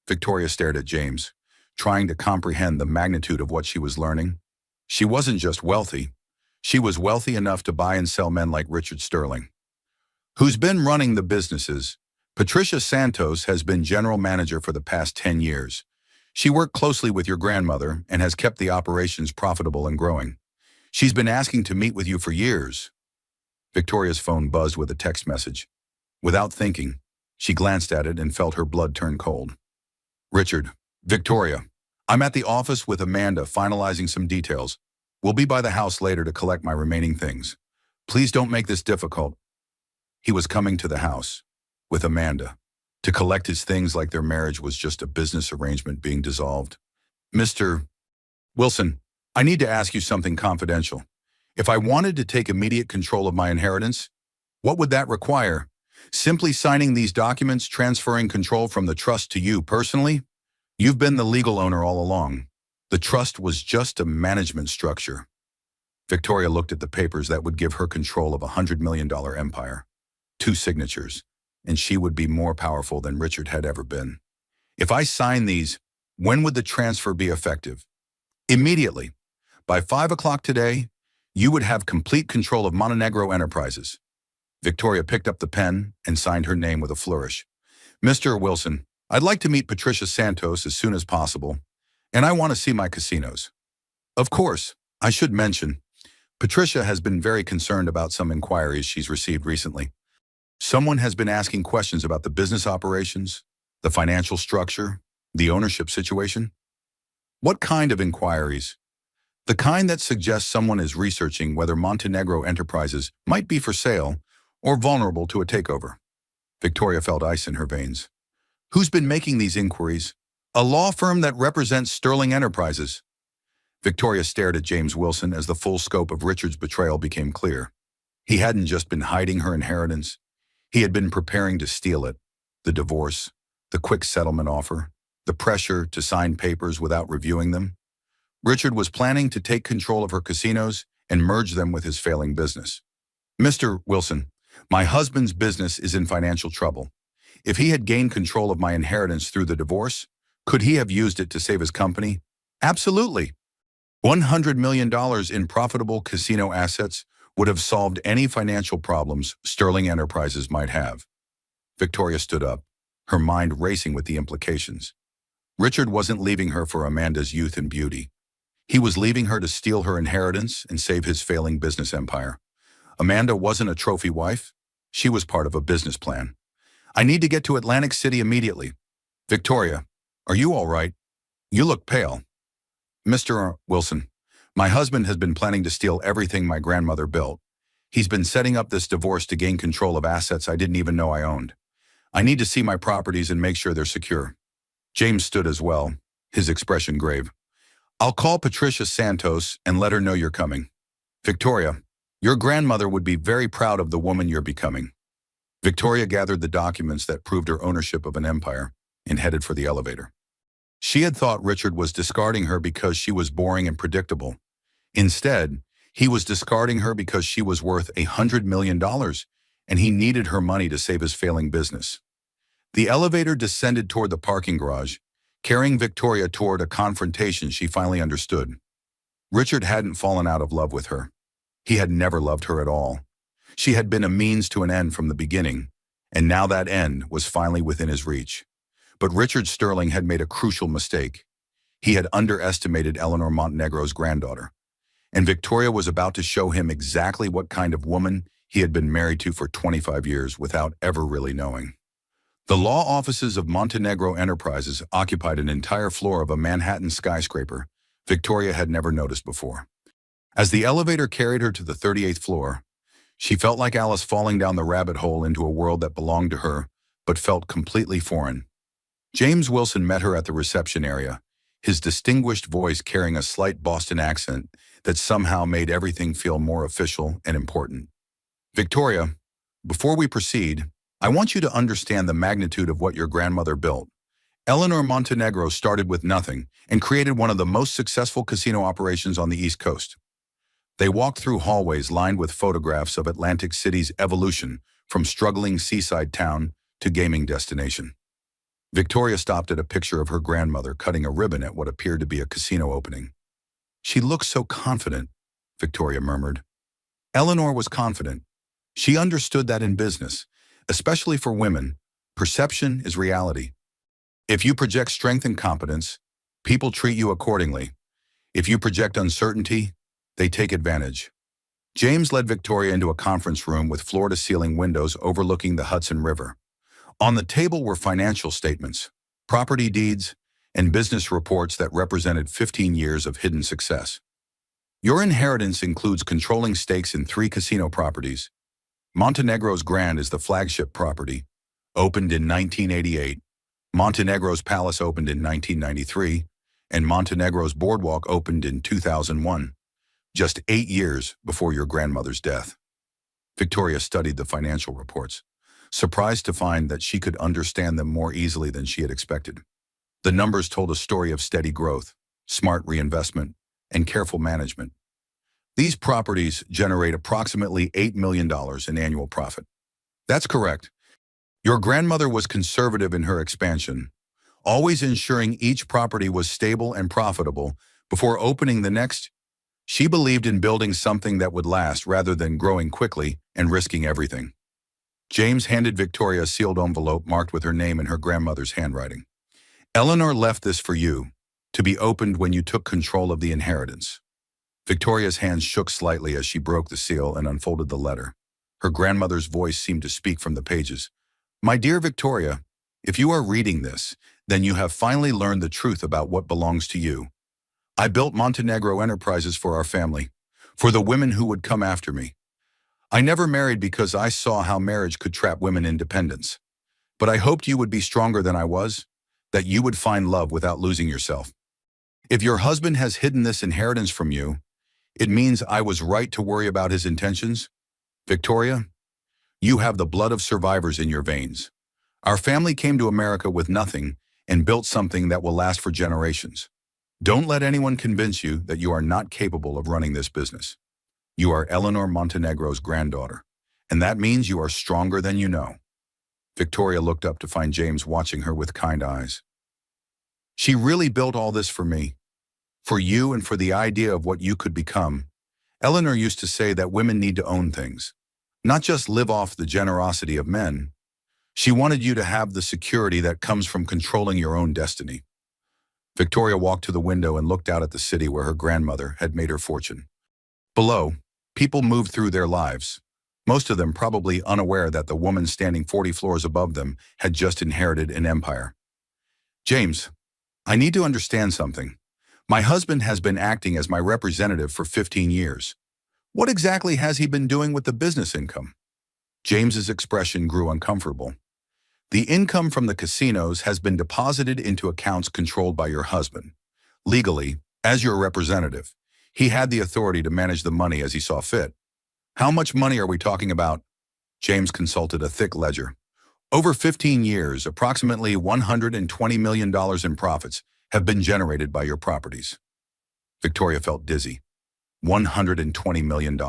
Victoria stared at James, trying to comprehend the magnitude of what she was learning. She wasn't just wealthy. She was wealthy enough to buy and sell men like Richard Sterling. "Who's been running the businesses?" "Patricia Santos has been general manager for the past 10 years. She worked closely with your grandmother and has kept the operations profitable and growing. She's been asking to meet with you for years." Victoria's phone buzzed with a text message. Without thinking, she glanced at it and felt her blood turn cold. "Richard, Victoria, I'm at the office with Amanda finalizing some details. We'll be by the house later to collect my remaining things. Please don't make this difficult." He was coming to the house with Amanda to collect his things like their marriage was just a business arrangement being dissolved. "Mr. Wilson, I need to ask you something confidential. If I wanted to take immediate control of my inheritance, what would that require? Simply signing these documents, transferring control from the trust to you personally? You've been the legal owner all along. The trust was just a management structure." Victoria looked at the papers that would give her control of a $100 million empire. 2 signatures, and she would be more powerful than Richard had ever been. "If I sign these, when would the transfer be effective?" "Immediately. By 5 o'clock today, you would have complete control of Montenegro Enterprises." Victoria picked up the pen and signed her name with a flourish. "Mr. Wilson, I'd like to meet Patricia Santos as soon as possible, and I want to see my casinos." "Of course, I should mention, Patricia has been very concerned about some inquiries she's received recently. Someone has been asking questions about the business operations, the financial structure, the ownership situation." "What kind of inquiries?" "The kind that suggests someone is researching whether Montenegro Enterprises might be for sale or vulnerable to a takeover." Victoria felt ice in her veins. "Who's been making these inquiries?" "A law firm that represents Sterling Enterprises." Victoria stared at James Wilson as the full scope of Richard's betrayal became clear. He hadn't just been hiding her inheritance. He had been preparing to steal it. The divorce, the quick settlement offer, the pressure to sign papers without reviewing them. Richard was planning to take control of her casinos and merge them with his failing business. "Mr. Wilson, my husband's business is in financial trouble. If he had gained control of my inheritance through the divorce, could he have used it to save his company?" "Absolutely. $100 million in profitable casino assets would have solved any financial problems Sterling Enterprises might have." Victoria stood up, her mind racing with the implications. Richard wasn't leaving her for Amanda's youth and beauty. He was leaving her to steal her inheritance and save his failing business empire. Amanda wasn't a trophy wife. She was part of a business plan. "I need to get to Atlantic City immediately." "Victoria, are you all right? You look pale." "Mr. Wilson, my husband has been planning to steal everything my grandmother built. He's been setting up this divorce to gain control of assets I didn't even know I owned. I need to see my properties and make sure they're secure." James stood as well, his expression grave. "I'll call Patricia Santos and let her know you're coming. Victoria, your grandmother would be very proud of the woman you're becoming." Victoria gathered the documents that proved her ownership of an empire and headed for the elevator. She had thought Richard was discarding her because she was boring and predictable. Instead, he was discarding her because she was worth $100 million, and he needed her money to save his failing business. The elevator descended toward the parking garage, carrying Victoria toward a confrontation she finally understood. Richard hadn't fallen out of love with her. He had never loved her at all. She had been a means to an end from the beginning, and now that end was finally within his reach. But Richard Sterling had made a crucial mistake. He had underestimated Eleanor Montenegro's granddaughter, and Victoria was about to show him exactly what kind of woman he had been married to for 25 years without ever really knowing. The law offices of Montenegro Enterprises occupied an entire floor of a Manhattan skyscraper Victoria had never noticed before. As the elevator carried her to the 38th floor, she felt like Alice falling down the rabbit hole into a world that belonged to her, but felt completely foreign. James Wilson met her at the reception area, his distinguished voice carrying a slight Boston accent that somehow made everything feel more official and important. Victoria, before we proceed, I want you to understand the magnitude of what your grandmother built. Eleanor Montenegro started with nothing and created one of the most successful casino operations on the East Coast. They walked through hallways lined with photographs of Atlantic City's evolution from struggling seaside town to gaming destination. Victoria stopped at a picture of her grandmother cutting a ribbon at what appeared to be a casino opening. She looked so confident, Victoria murmured. Eleanor was confident. She understood that in business, especially for women, perception is reality. If you project strength and competence, people treat you accordingly. If you project uncertainty, they take advantage. James led Victoria into a conference room with floor-to-ceiling windows overlooking the Hudson River. On the table were financial statements, property deeds, and business reports that represented 15 years of hidden success. Your inheritance includes controlling stakes in 3 casino properties. Montenegro's Grand is the flagship property, opened in 1988. Montenegro's Palace opened in 1993, and Montenegro's Boardwalk opened in 2001. Just 8 years before your grandmother's death. Victoria studied the financial reports, surprised to find that she could understand them more easily than she had expected. The numbers told a story of steady growth, smart reinvestment, and careful management. These properties generate approximately $8 million in annual profit. That's correct. Your grandmother was conservative in her expansion, always ensuring each property was stable and profitable before opening the next. She believed in building something that would last rather than growing quickly and risking everything. James handed Victoria a sealed envelope marked with her name in her grandmother's handwriting. Eleanor left this for you, to be opened when you took control of the inheritance. Victoria's hands shook slightly as she broke the seal and unfolded the letter. Her grandmother's voice seemed to speak from the pages. My dear Victoria, if you are reading this, then you have finally learned the truth about what belongs to you. I built Montenegro Enterprises for our family, for the women who would come after me. I never married because I saw how marriage could trap women in dependence. But I hoped you would be stronger than I was, that you would find love without losing yourself. If your husband has hidden this inheritance from you, it means I was right to worry about his intentions. Victoria, you have the blood of survivors in your veins. Our family came to America with nothing and built something that will last for generations. Don't let anyone convince you that you are not capable of running this business. You are Eleanor Montenegro's granddaughter, and that means you are stronger than you know. Victoria looked up to find James watching her with kind eyes. She really built all this for me, for you and for the idea of what you could become. Eleanor used to say that women need to own things, not just live off the generosity of men. She wanted you to have the security that comes from controlling your own destiny. Victoria walked to the window and looked out at the city where her grandmother had made her fortune. Below, people moved through their lives, most of them probably unaware that the woman standing 40 floors above them had just inherited an empire. James, I need to understand something. My husband has been acting as my representative for 15 years. What exactly has he been doing with the business income? James's expression grew uncomfortable. The income from the casinos has been deposited into accounts controlled by your husband. Legally, as your representative, he had the authority to manage the money as he saw fit. How much money are we talking about? James consulted a thick ledger. Over 15 years, approximately $120 million in profits have been generated by your properties. Victoria felt dizzy. $120 million.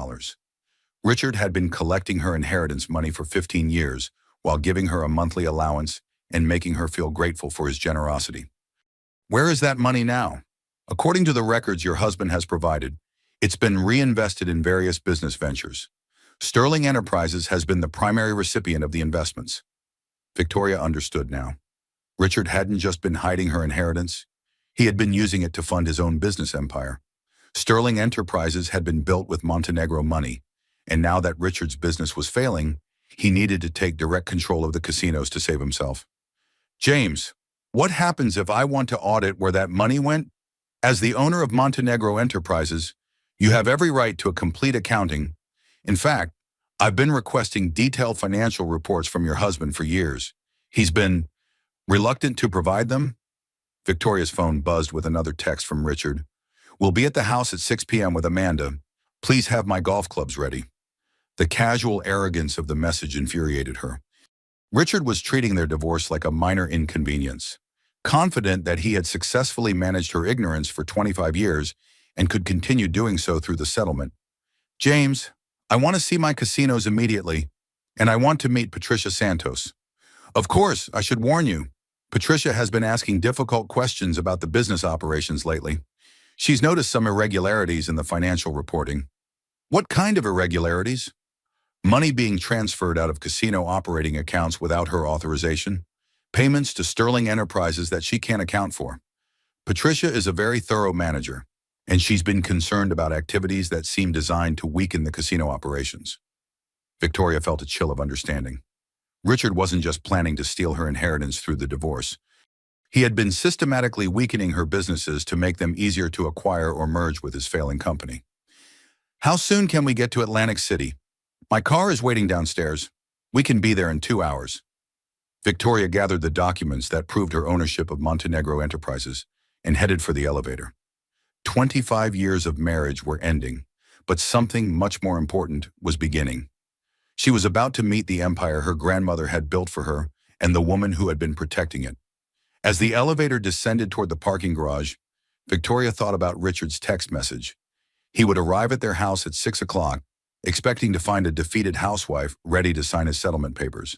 Richard had been collecting her inheritance money for 15 years, while giving her a monthly allowance and making her feel grateful for his generosity. Where is that money now? According to the records your husband has provided, it's been reinvested in various business ventures. Sterling Enterprises has been the primary recipient of the investments. Victoria understood now. Richard hadn't just been hiding her inheritance. He had been using it to fund his own business empire. Sterling Enterprises had been built with Montenegro money, and now that Richard's business was failing, he needed to take direct control of the casinos to save himself. James, what happens if I want to audit where that money went? As the owner of Montenegro Enterprises, You have every right to a complete accounting. In fact, I've been requesting detailed financial reports from your husband for years. He's been reluctant to provide them. Victoria's phone buzzed with another text from Richard. We'll be at the house at 6 p.m. with Amanda. Please have my golf clubs ready. The casual arrogance of the message infuriated her. Richard was treating their divorce like a minor inconvenience. Confident that he had successfully managed her ignorance for 25 years and could continue doing so through the settlement. James, I want to see my casinos immediately, and I want to meet Patricia Santos. Of course, I should warn you. Patricia has been asking difficult questions about the business operations lately. She's noticed some irregularities in the financial reporting. What kind of irregularities? Money being transferred out of casino operating accounts without her authorization. Payments to Sterling Enterprises that she can't account for. Patricia is a very thorough manager, and she's been concerned about activities that seem designed to weaken the casino operations. Victoria felt a chill of understanding. Richard wasn't just planning to steal her inheritance through the divorce. He had been systematically weakening her businesses to make them easier to acquire or merge with his failing company. How soon can we get to Atlantic City? My car is waiting downstairs. We can be there in 2 hours. Victoria gathered the documents that proved her ownership of Montenegro Enterprises and headed for the elevator. 25 years of marriage were ending, but something much more important was beginning. She was about to meet the empire her grandmother had built for her and the woman who had been protecting it. As the elevator descended toward the parking garage, Victoria thought about Richard's text message. He would arrive at their house at 6 o'clock, expecting to find a defeated housewife ready to sign his settlement papers.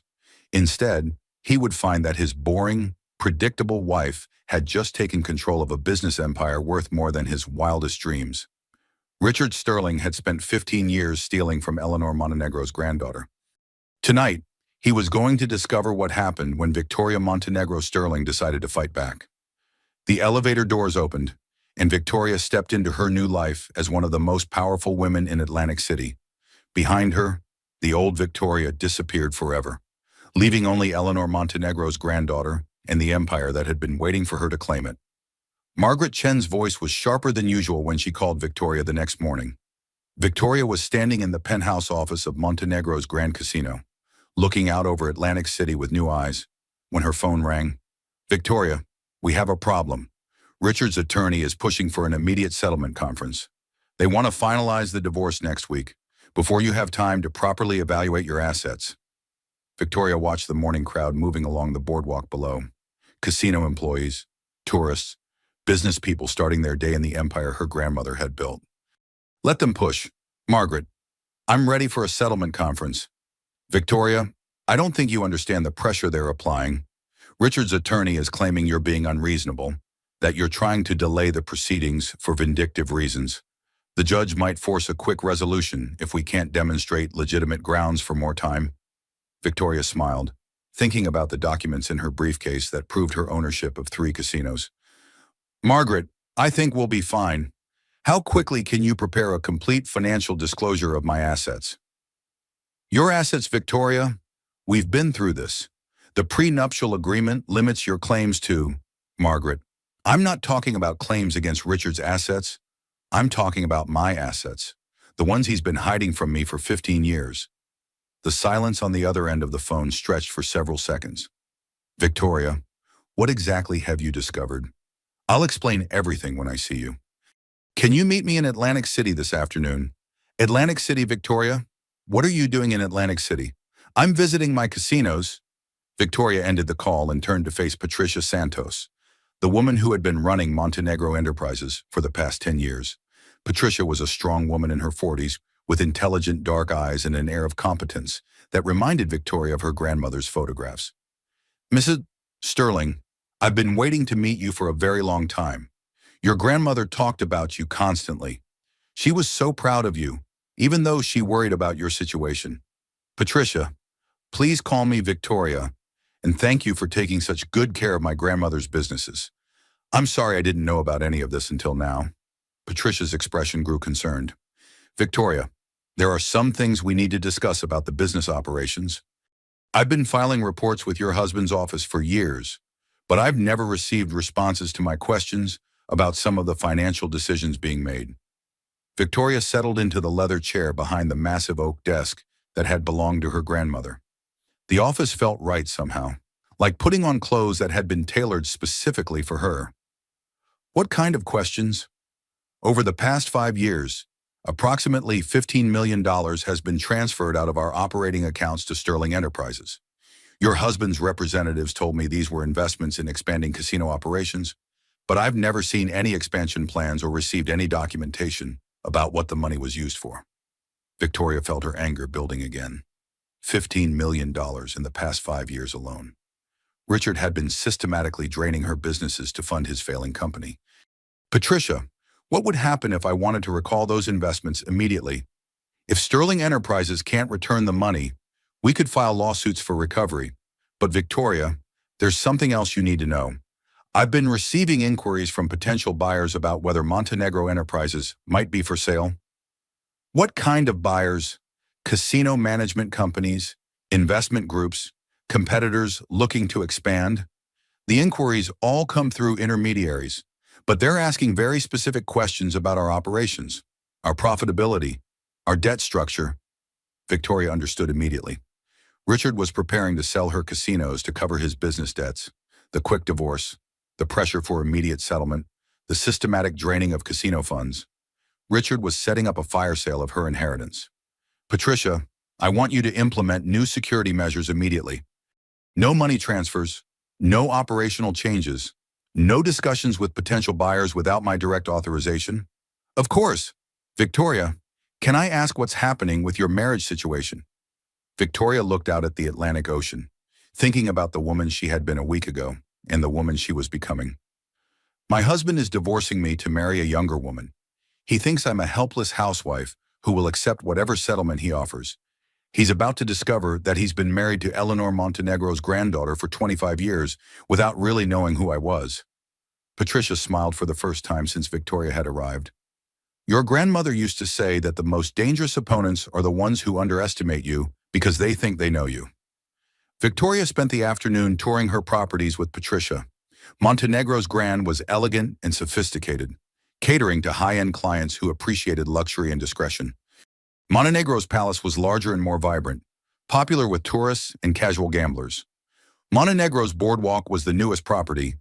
Instead, he would find that his boring, predictable wife had just taken control of a business empire worth more than his wildest dreams. Richard Sterling had spent 15 years stealing from Eleanor Montenegro's granddaughter. Tonight, he was going to discover what happened when Victoria Montenegro Sterling decided to fight back. The elevator doors opened, and Victoria stepped into her new life as one of the most powerful women in Atlantic City. Behind her, the old Victoria disappeared forever, leaving only Eleanor Montenegro's granddaughter and the empire that had been waiting for her to claim it. Margaret Chen's voice was sharper than usual when she called Victoria the next morning. Victoria was standing in the penthouse office of Montenegro's Grand Casino, looking out over Atlantic City with new eyes, when her phone rang. Victoria, we have a problem. Richard's attorney is pushing for an immediate settlement conference. They want to finalize the divorce next week, before you have time to properly evaluate your assets. Victoria watched the morning crowd moving along the boardwalk below. Casino employees, tourists, business people starting their day in the empire her grandmother had built. Let them push. Margaret, I'm ready for a settlement conference. Victoria, I don't think you understand the pressure they're applying. Richard's attorney is claiming you're being unreasonable, that you're trying to delay the proceedings for vindictive reasons. The judge might force a quick resolution if we can't demonstrate legitimate grounds for more time. Victoria smiled, thinking about the documents in her briefcase that proved her ownership of 3 casinos. Margaret, I think we'll be fine. How quickly can you prepare a complete financial disclosure of my assets? Your assets, Victoria? We've been through this. The prenuptial agreement limits your claims to, Margaret. I'm not talking about claims against Richard's assets. I'm talking about my assets, the ones he's been hiding from me for 15 years. The silence on the other end of the phone stretched for several seconds. Victoria, what exactly have you discovered? I'll explain everything when I see you. Can you meet me in Atlantic City this afternoon? Atlantic City, Victoria? What are you doing in Atlantic City? I'm visiting my casinos. Victoria ended the call and turned to face Patricia Santos, the woman who had been running Montenegro Enterprises for the past 10 years. Patricia was a strong woman in her 40s, with intelligent dark eyes and an air of competence that reminded Victoria of her grandmother's photographs. Mrs. Sterling, I've been waiting to meet you for a very long time. Your grandmother talked about you constantly. She was so proud of you, even though she worried about your situation. Patricia, please call me Victoria, and thank you for taking such good care of my grandmother's businesses. I'm sorry I didn't know about any of this until now. Patricia's expression grew concerned. Victoria, there are some things we need to discuss about the business operations. I've been filing reports with your husband's office for years, but I've never received responses to my questions about some of the financial decisions being made. Victoria settled into the leather chair behind the massive oak desk that had belonged to her grandmother. The office felt right somehow, like putting on clothes that had been tailored specifically for her. What kind of questions? Over the past 5 years, approximately $15 million has been transferred out of our operating accounts to Sterling Enterprises. Your husband's representatives told me these were investments in expanding casino operations, but I've never seen any expansion plans or received any documentation about what the money was used for. Victoria felt her anger building again. $15 million in the past 5 years alone. Richard had been systematically draining her businesses to fund his failing company. Patricia, what would happen if I wanted to recall those investments immediately? If Sterling Enterprises can't return the money, we could file lawsuits for recovery. But Victoria, there's something else you need to know. I've been receiving inquiries from potential buyers about whether Montenegro Enterprises might be for sale. What kind of buyers? Casino management companies, investment groups, competitors looking to expand? The inquiries all come through intermediaries, but they're asking very specific questions about our operations, our profitability, our debt structure. Victoria understood immediately. Richard was preparing to sell her casinos to cover his business debts, the quick divorce, the pressure for immediate settlement, the systematic draining of casino funds. Richard was setting up a fire sale of her inheritance. Patricia, I want you to implement new security measures immediately. No money transfers, no operational changes, no discussions with potential buyers without my direct authorization. Of course. Victoria, can I ask what's happening with your marriage situation? Victoria looked out at the Atlantic Ocean, thinking about the woman she had been a week ago and the woman she was becoming. My husband is divorcing me to marry a younger woman. He thinks I'm a helpless housewife who will accept whatever settlement he offers. He's about to discover that he's been married to Eleanor Montenegro's granddaughter for 25 years without really knowing who I was. Patricia smiled for the first time since Victoria had arrived. Your grandmother used to say that the most dangerous opponents are the ones who underestimate you because they think they know you. Victoria spent the afternoon touring her properties with Patricia. Montenegro's Grand was elegant and sophisticated, catering to high-end clients who appreciated luxury and discretion. Montenegro's palace was larger and more vibrant, popular with tourists and casual gamblers. Montenegro's boardwalk was the newest property,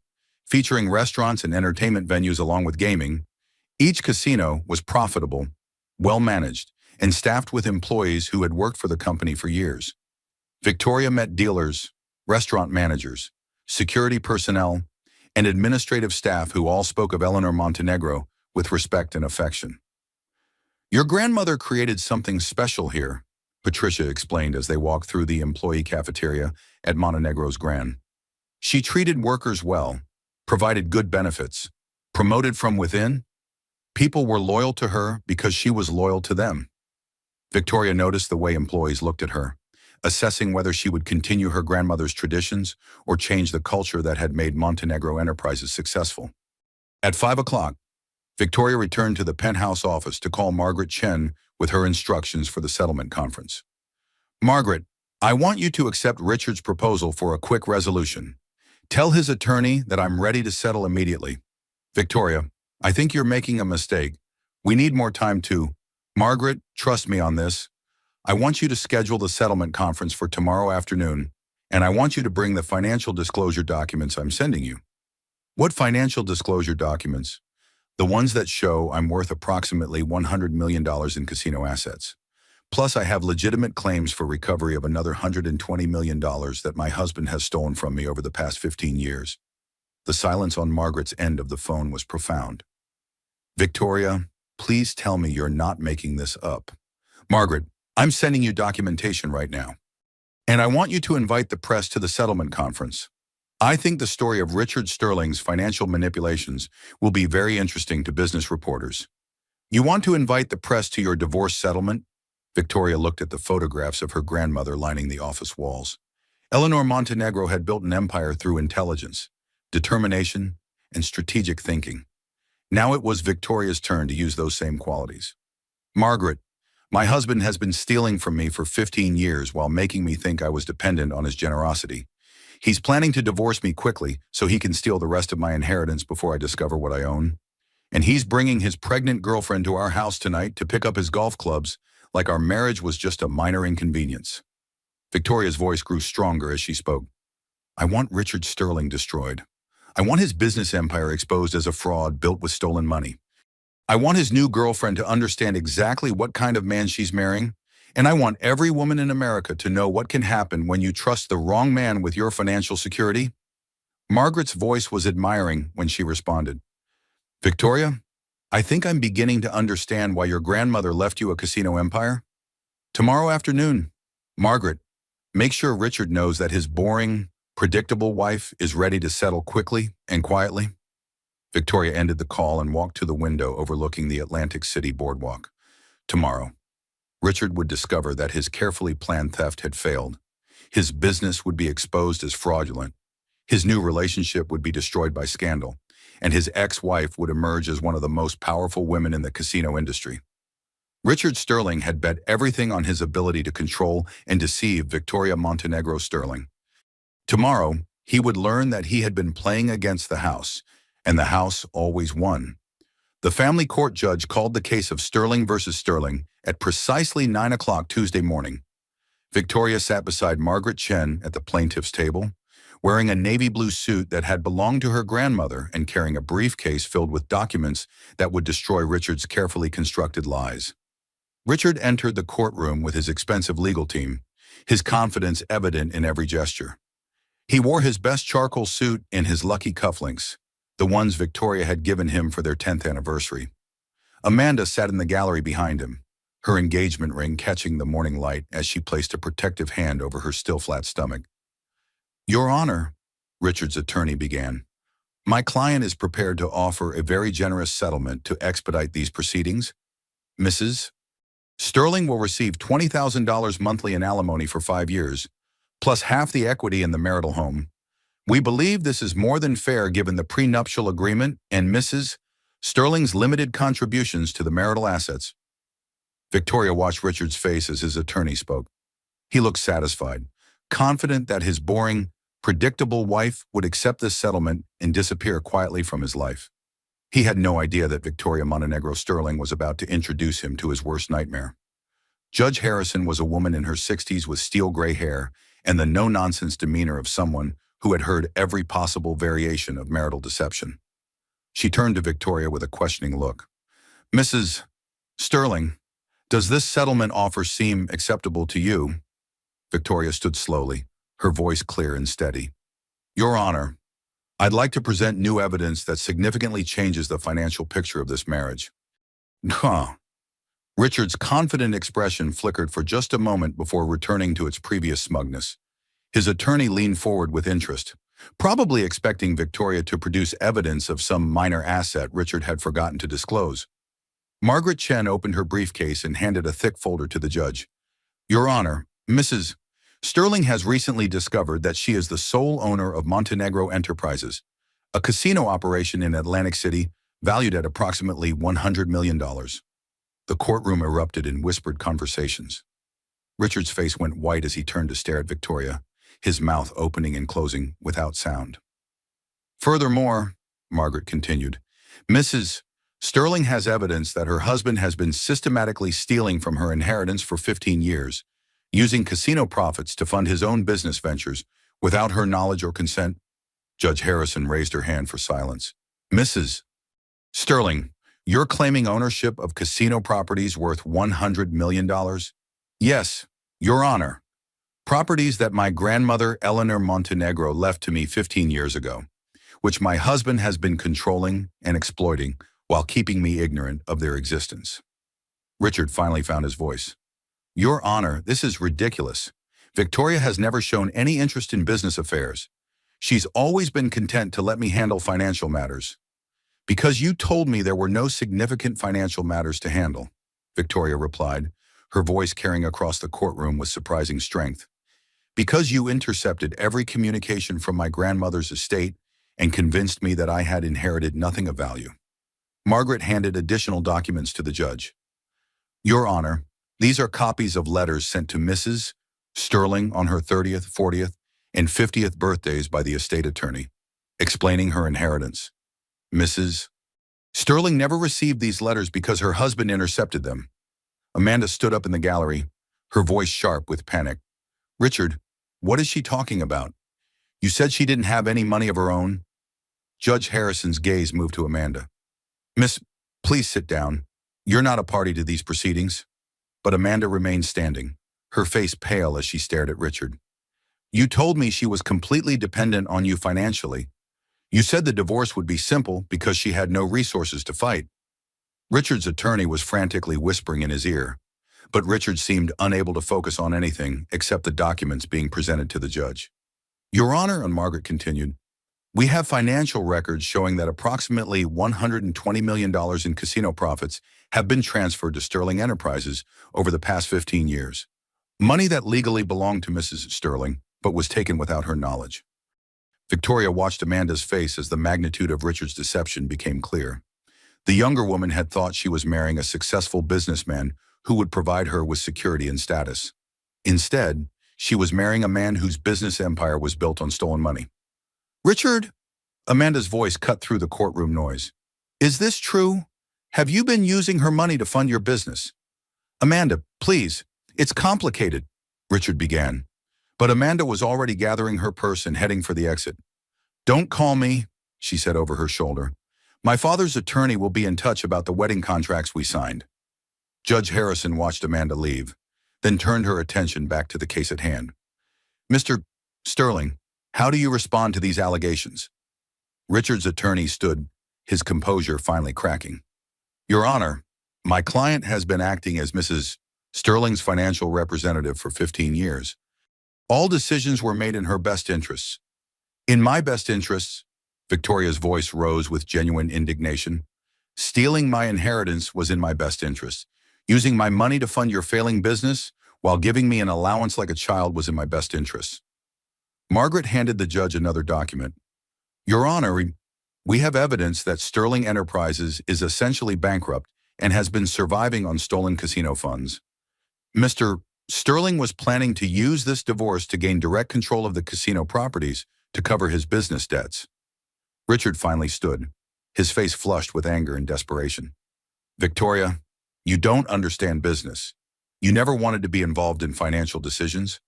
featuring restaurants and entertainment venues along with gaming. Each casino was profitable, well-managed, and staffed with employees who had worked for the company for years. Victoria met dealers, restaurant managers, security personnel, and administrative staff who all spoke of Eleanor Montenegro with respect and affection. Your grandmother created something special here, Patricia explained as they walked through the employee cafeteria at Montenegro's Grand. She treated workers well, provided good benefits, promoted from within. People were loyal to her because she was loyal to them. Victoria noticed the way employees looked at her, assessing whether she would continue her grandmother's traditions or change the culture that had made Montenegro Enterprises successful. At 5 o'clock, Victoria returned to the penthouse office to call Margaret Chen with her instructions for the settlement conference. Margaret, I want you to accept Richard's proposal for a quick resolution. Tell his attorney that I'm ready to settle immediately. Victoria, I think you're making a mistake. We need more time too. Margaret, trust me on this. I want you to schedule the settlement conference for tomorrow afternoon, and I want you to bring the financial disclosure documents I'm sending you. What financial disclosure documents? The ones that show I'm worth approximately $100 million in casino assets. Plus, I have legitimate claims for recovery of another $120 million that my husband has stolen from me over the past 15 years. The silence on Margaret's end of the phone was profound. Victoria, please tell me you're not making this up. Margaret, I'm sending you documentation right now. And I want you to invite the press to the settlement conference. I think the story of Richard Sterling's financial manipulations will be very interesting to business reporters. You want to invite the press to your divorce settlement? Victoria looked at the photographs of her grandmother lining the office walls. Eleanor Montenegro had built an empire through intelligence, determination, and strategic thinking. Now it was Victoria's turn to use those same qualities. Margaret, my husband has been stealing from me for 15 years while making me think I was dependent on his generosity. He's planning to divorce me quickly so he can steal the rest of my inheritance before I discover what I own. And he's bringing his pregnant girlfriend to our house tonight to pick up his golf clubs, like our marriage was just a minor inconvenience. Victoria's voice grew stronger as she spoke. I want Richard Sterling destroyed. I want his business empire exposed as a fraud built with stolen money. I want his new girlfriend to understand exactly what kind of man she's marrying, and I want every woman in America to know what can happen when you trust the wrong man with your financial security. Margaret's voice was admiring when she responded. Victoria, I think I'm beginning to understand why your grandmother left you a casino empire. Tomorrow afternoon, Margaret, make sure Richard knows that his boring, predictable wife is ready to settle quickly and quietly. Victoria ended the call and walked to the window overlooking the Atlantic City boardwalk. Tomorrow, Richard would discover that his carefully planned theft had failed. His business would be exposed as fraudulent. His new relationship would be destroyed by scandal, and his ex-wife would emerge as one of the most powerful women in the casino industry. Richard Sterling had bet everything on his ability to control and deceive Victoria Montenegro Sterling. Tomorrow, he would learn that he had been playing against the house, and the house always won. The family court judge called the case of Sterling versus Sterling at precisely 9 o'clock Tuesday morning. Victoria sat beside Margaret Chen at the plaintiff's table, wearing a navy blue suit that had belonged to her grandmother and carrying a briefcase filled with documents that would destroy Richard's carefully constructed lies. Richard entered the courtroom with his expensive legal team, his confidence evident in every gesture. He wore his best charcoal suit and his lucky cufflinks, the ones Victoria had given him for their 10th anniversary. Amanda sat in the gallery behind him, her engagement ring catching the morning light as she placed a protective hand over her still flat stomach. Your Honor, Richard's attorney began, my client is prepared to offer a very generous settlement to expedite these proceedings. Mrs. Sterling will receive $20,000 monthly in alimony for 5 years, plus half the equity in the marital home. We believe this is more than fair given the prenuptial agreement and Mrs. Sterling's limited contributions to the marital assets. Victoria watched Richard's face as his attorney spoke. He looked satisfied, confident that his boring, predictable wife would accept this settlement and disappear quietly from his life. He had no idea that Victoria Montenegro Sterling was about to introduce him to his worst nightmare. Judge Harrison was a woman in her 60s with steel gray hair and the no-nonsense demeanor of someone who had heard every possible variation of marital deception. She turned to Victoria with a questioning look. Mrs. Sterling, does this settlement offer seem acceptable to you? Victoria stood slowly, her voice clear and steady. Your Honor, I'd like to present new evidence that significantly changes the financial picture of this marriage. Richard's confident expression flickered for just a moment before returning to its previous smugness. His attorney leaned forward with interest, probably expecting Victoria to produce evidence of some minor asset Richard had forgotten to disclose. Margaret Chen opened her briefcase and handed a thick folder to the judge. Your Honor, Mrs. Sterling has recently discovered that she is the sole owner of Montenegro Enterprises, a casino operation in Atlantic City valued at approximately $100 million. The courtroom erupted in whispered conversations. Richard's face went white as he turned to stare at Victoria, his mouth opening and closing without sound. Furthermore, Margaret continued, Mrs. Sterling has evidence that her husband has been systematically stealing from her inheritance for 15 years, using casino profits to fund his own business ventures without her knowledge or consent. Judge Harrison raised her hand for silence. Mrs. Sterling, you're claiming ownership of casino properties worth $100 million? Yes, Your Honor. Properties that my grandmother Eleanor Montenegro left to me 15 years ago, which my husband has been controlling and exploiting while keeping me ignorant of their existence. Richard finally found his voice. Your Honor, this is ridiculous. Victoria has never shown any interest in business affairs. She's always been content to let me handle financial matters. Because you told me there were no significant financial matters to handle, Victoria replied, her voice carrying across the courtroom with surprising strength. Because you intercepted every communication from my grandmother's estate and convinced me that I had inherited nothing of value. Margaret handed additional documents to the judge. Your Honor, these are copies of letters sent to Mrs. Sterling on her 30th, 40th, and 50th birthdays by the estate attorney, explaining her inheritance. Mrs. Sterling never received these letters because her husband intercepted them. Amanda stood up in the gallery, her voice sharp with panic. Richard, what is she talking about? You said she didn't have any money of her own? Judge Harrison's gaze moved to Amanda. Miss, please sit down. You're not a party to these proceedings. But Amanda remained standing, her face pale as she stared at Richard. You told me she was completely dependent on you financially. You said the divorce would be simple because she had no resources to fight. Richard's attorney was frantically whispering in his ear, but Richard seemed unable to focus on anything except the documents being presented to the judge. Your Honor, and Margaret continued, we have financial records showing that approximately $120 million in casino profits have been transferred to Sterling Enterprises over the past 15 years. Money that legally belonged to Mrs. Sterling, but was taken without her knowledge. Victoria watched Amanda's face as the magnitude of Richard's deception became clear. The younger woman had thought she was marrying a successful businessman who would provide her with security and status. Instead, she was marrying a man whose business empire was built on stolen money. Richard, Amanda's voice cut through the courtroom noise. Is this true? Have you been using her money to fund your business? Amanda, please, it's complicated, Richard began. But Amanda was already gathering her purse and heading for the exit. Don't call me, she said over her shoulder. My father's attorney will be in touch about the wedding contracts we signed. Judge Harrison watched Amanda leave, then turned her attention back to the case at hand. Mr. Sterling, how do you respond to these allegations? Richard's attorney stood, his composure finally cracking. Your Honor, my client has been acting as Mrs. Sterling's financial representative for 15 years. All decisions were made in her best interests. In my best interests, Victoria's voice rose with genuine indignation. Stealing my inheritance was in my best interest. Using my money to fund your failing business while giving me an allowance like a child was in my best interest. Margaret handed the judge another document. Your Honor, we have evidence that Sterling Enterprises is essentially bankrupt and has been surviving on stolen casino funds. Mr. Sterling was planning to use this divorce to gain direct control of the casino properties to cover his business debts. Richard finally stood, his face flushed with anger and desperation. Victoria, you don't understand business. You never wanted to be involved in financial decisions.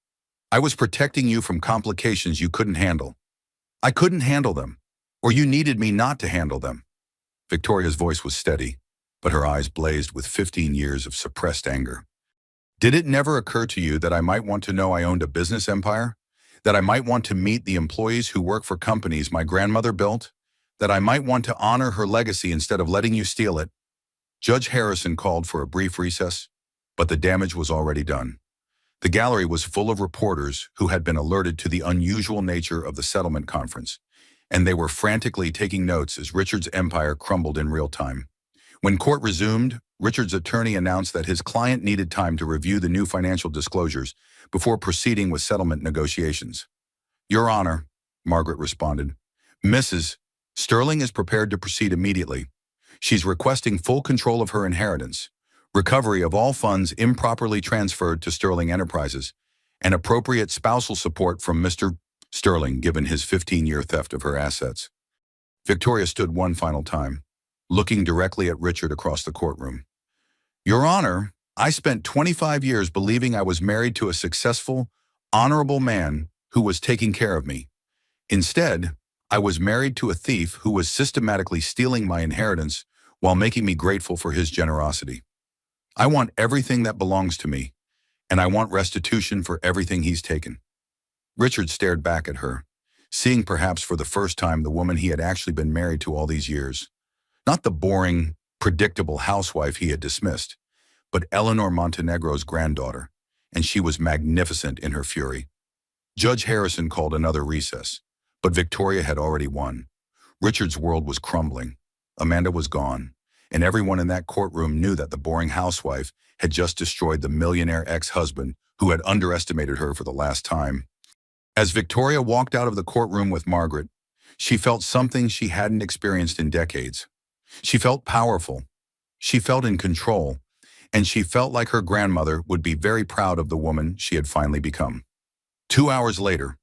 I was protecting you from complications you couldn't handle. I couldn't handle them, or you needed me not to handle them. Victoria's voice was steady, but her eyes blazed with 15 years of suppressed anger. Did it never occur to you that I might want to know I owned a business empire? That I might want to meet the employees who work for companies my grandmother built? That I might want to honor her legacy instead of letting you steal it? Judge Harrison called for a brief recess, but the damage was already done. The gallery was full of reporters who had been alerted to the unusual nature of the settlement conference, and they were frantically taking notes as Richard's empire crumbled in real time. When court resumed, Richard's attorney announced that his client needed time to review the new financial disclosures before proceeding with settlement negotiations. Your Honor, Margaret responded, Mrs. Sterling is prepared to proceed immediately. She's requesting full control of her inheritance, recovery of all funds improperly transferred to Sterling Enterprises, and appropriate spousal support from Mr. Sterling given his 15-year theft of her assets. Victoria stood one final time, looking directly at Richard across the courtroom. Your Honor, I spent 25 years believing I was married to a successful, honorable man who was taking care of me. Instead, I was married to a thief who was systematically stealing my inheritance while making me grateful for his generosity. I want everything that belongs to me, and I want restitution for everything he's taken. Richard stared back at her, seeing perhaps for the first time the woman he had actually been married to all these years. Not the boring, predictable housewife he had dismissed, but Eleanor Montenegro's granddaughter, and she was magnificent in her fury. Judge Harrison called another recess, but Victoria had already won. Richard's world was crumbling. Amanda was gone, and everyone in that courtroom knew that the boring housewife had just destroyed the millionaire ex-husband who had underestimated her for the last time. As Victoria walked out of the courtroom with Margaret, she felt something she hadn't experienced in decades. She felt powerful, she felt in control, and she felt like her grandmother would be very proud of the woman she had finally become. 2 hours later,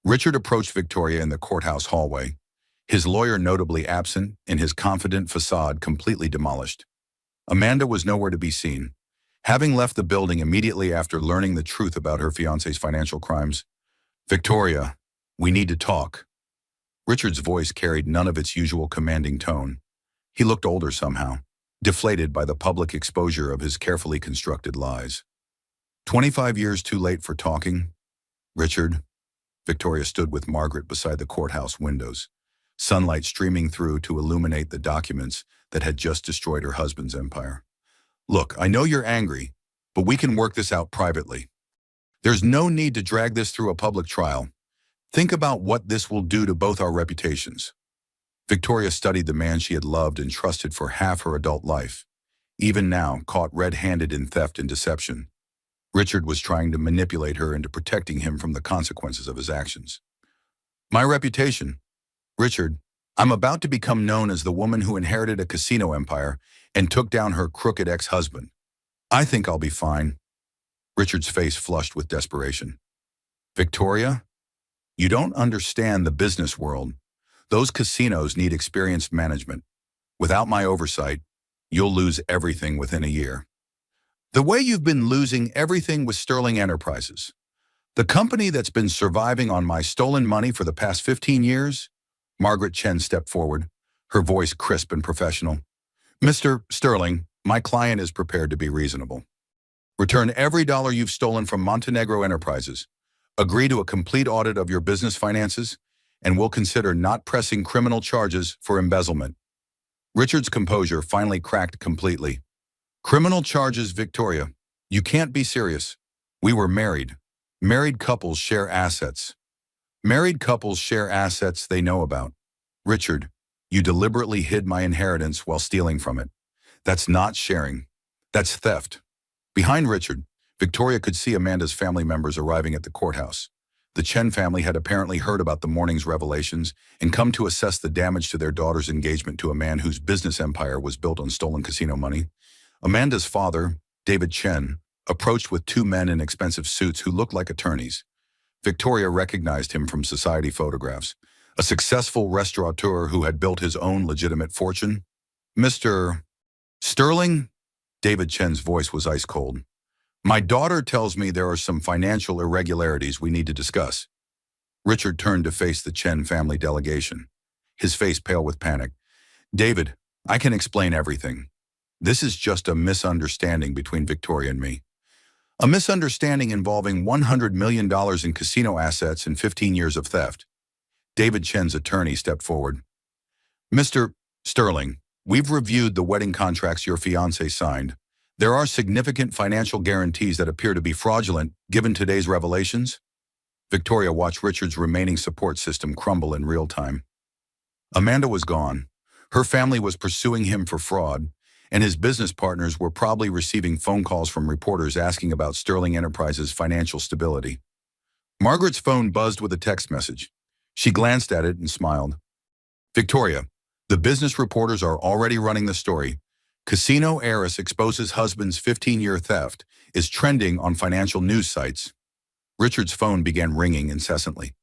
Richard approached Victoria in the courthouse hallway, his lawyer notably absent and his confident facade completely demolished. Amanda was nowhere to be seen. Having left the building immediately after learning the truth about her fiancé's financial crimes, "Victoria, we need to talk." Richard's voice carried none of its usual commanding tone. He looked older somehow, deflated by the public exposure of his carefully constructed lies. 25 years too late for talking? Richard. Victoria stood with Margaret beside the courthouse windows, sunlight streaming through to illuminate the documents that had just destroyed her husband's empire. "Look, I know you're angry, but we can work this out privately. There's no need to drag this through a public trial. Think about what this will do to both our reputations." Victoria studied the man she had loved and trusted for half her adult life, even now caught red-handed in theft and deception. Richard was trying to manipulate her into protecting him from the consequences of his actions. "My reputation? Richard, I'm about to become known as the woman who inherited a casino empire and took down her crooked ex-husband. I think I'll be fine." Richard's face flushed with desperation. "Victoria, you don't understand the business world. Those casinos need experienced management. Without my oversight, you'll lose everything within a year. The way you've been losing everything with Sterling Enterprises, the company that's been surviving on my stolen money for the past 15 years? Margaret Chen stepped forward, her voice crisp and professional. "Mr. Sterling, my client is prepared to be reasonable. Return every dollar you've stolen from Montenegro Enterprises. Agree to a complete audit of your business finances, and we'll consider not pressing criminal charges for embezzlement." Richard's composure finally cracked completely. "Criminal charges, Victoria? You can't be serious. We were married. Married couples share assets. Married couples share assets they know about. Richard, you deliberately hid my inheritance while stealing from it. That's not sharing. That's theft." Behind Richard, Victoria could see Amanda's family members arriving at the courthouse. The Chen family had apparently heard about the morning's revelations and come to assess the damage to their daughter's engagement to a man whose business empire was built on stolen casino money. Amanda's father, David Chen, approached with two men in expensive suits who looked like attorneys. Victoria recognized him from society photographs, a successful restaurateur who had built his own legitimate fortune. "Mr. Sterling?" David Chen's voice was ice cold. "My daughter tells me there are some financial irregularities we need to discuss." Richard turned to face the Chen family delegation, his face pale with panic. "David, I can explain everything. This is just a misunderstanding between Victoria and me. A misunderstanding involving $100 million in casino assets and 15 years of theft." David Chen's attorney stepped forward. "Mr. Sterling, we've reviewed the wedding contracts your fiancé signed. There are significant financial guarantees that appear to be fraudulent given today's revelations." Victoria watched Richard's remaining support system crumble in real time. Amanda was gone. Her family was pursuing him for fraud, and his business partners were probably receiving phone calls from reporters asking about Sterling Enterprises' financial stability. Margaret's phone buzzed with a text message. She glanced at it and smiled. "Victoria, the business reporters are already running the story. Casino Heiress exposes husband's 15-year theft is trending on financial news sites." Richard's phone began ringing incessantly.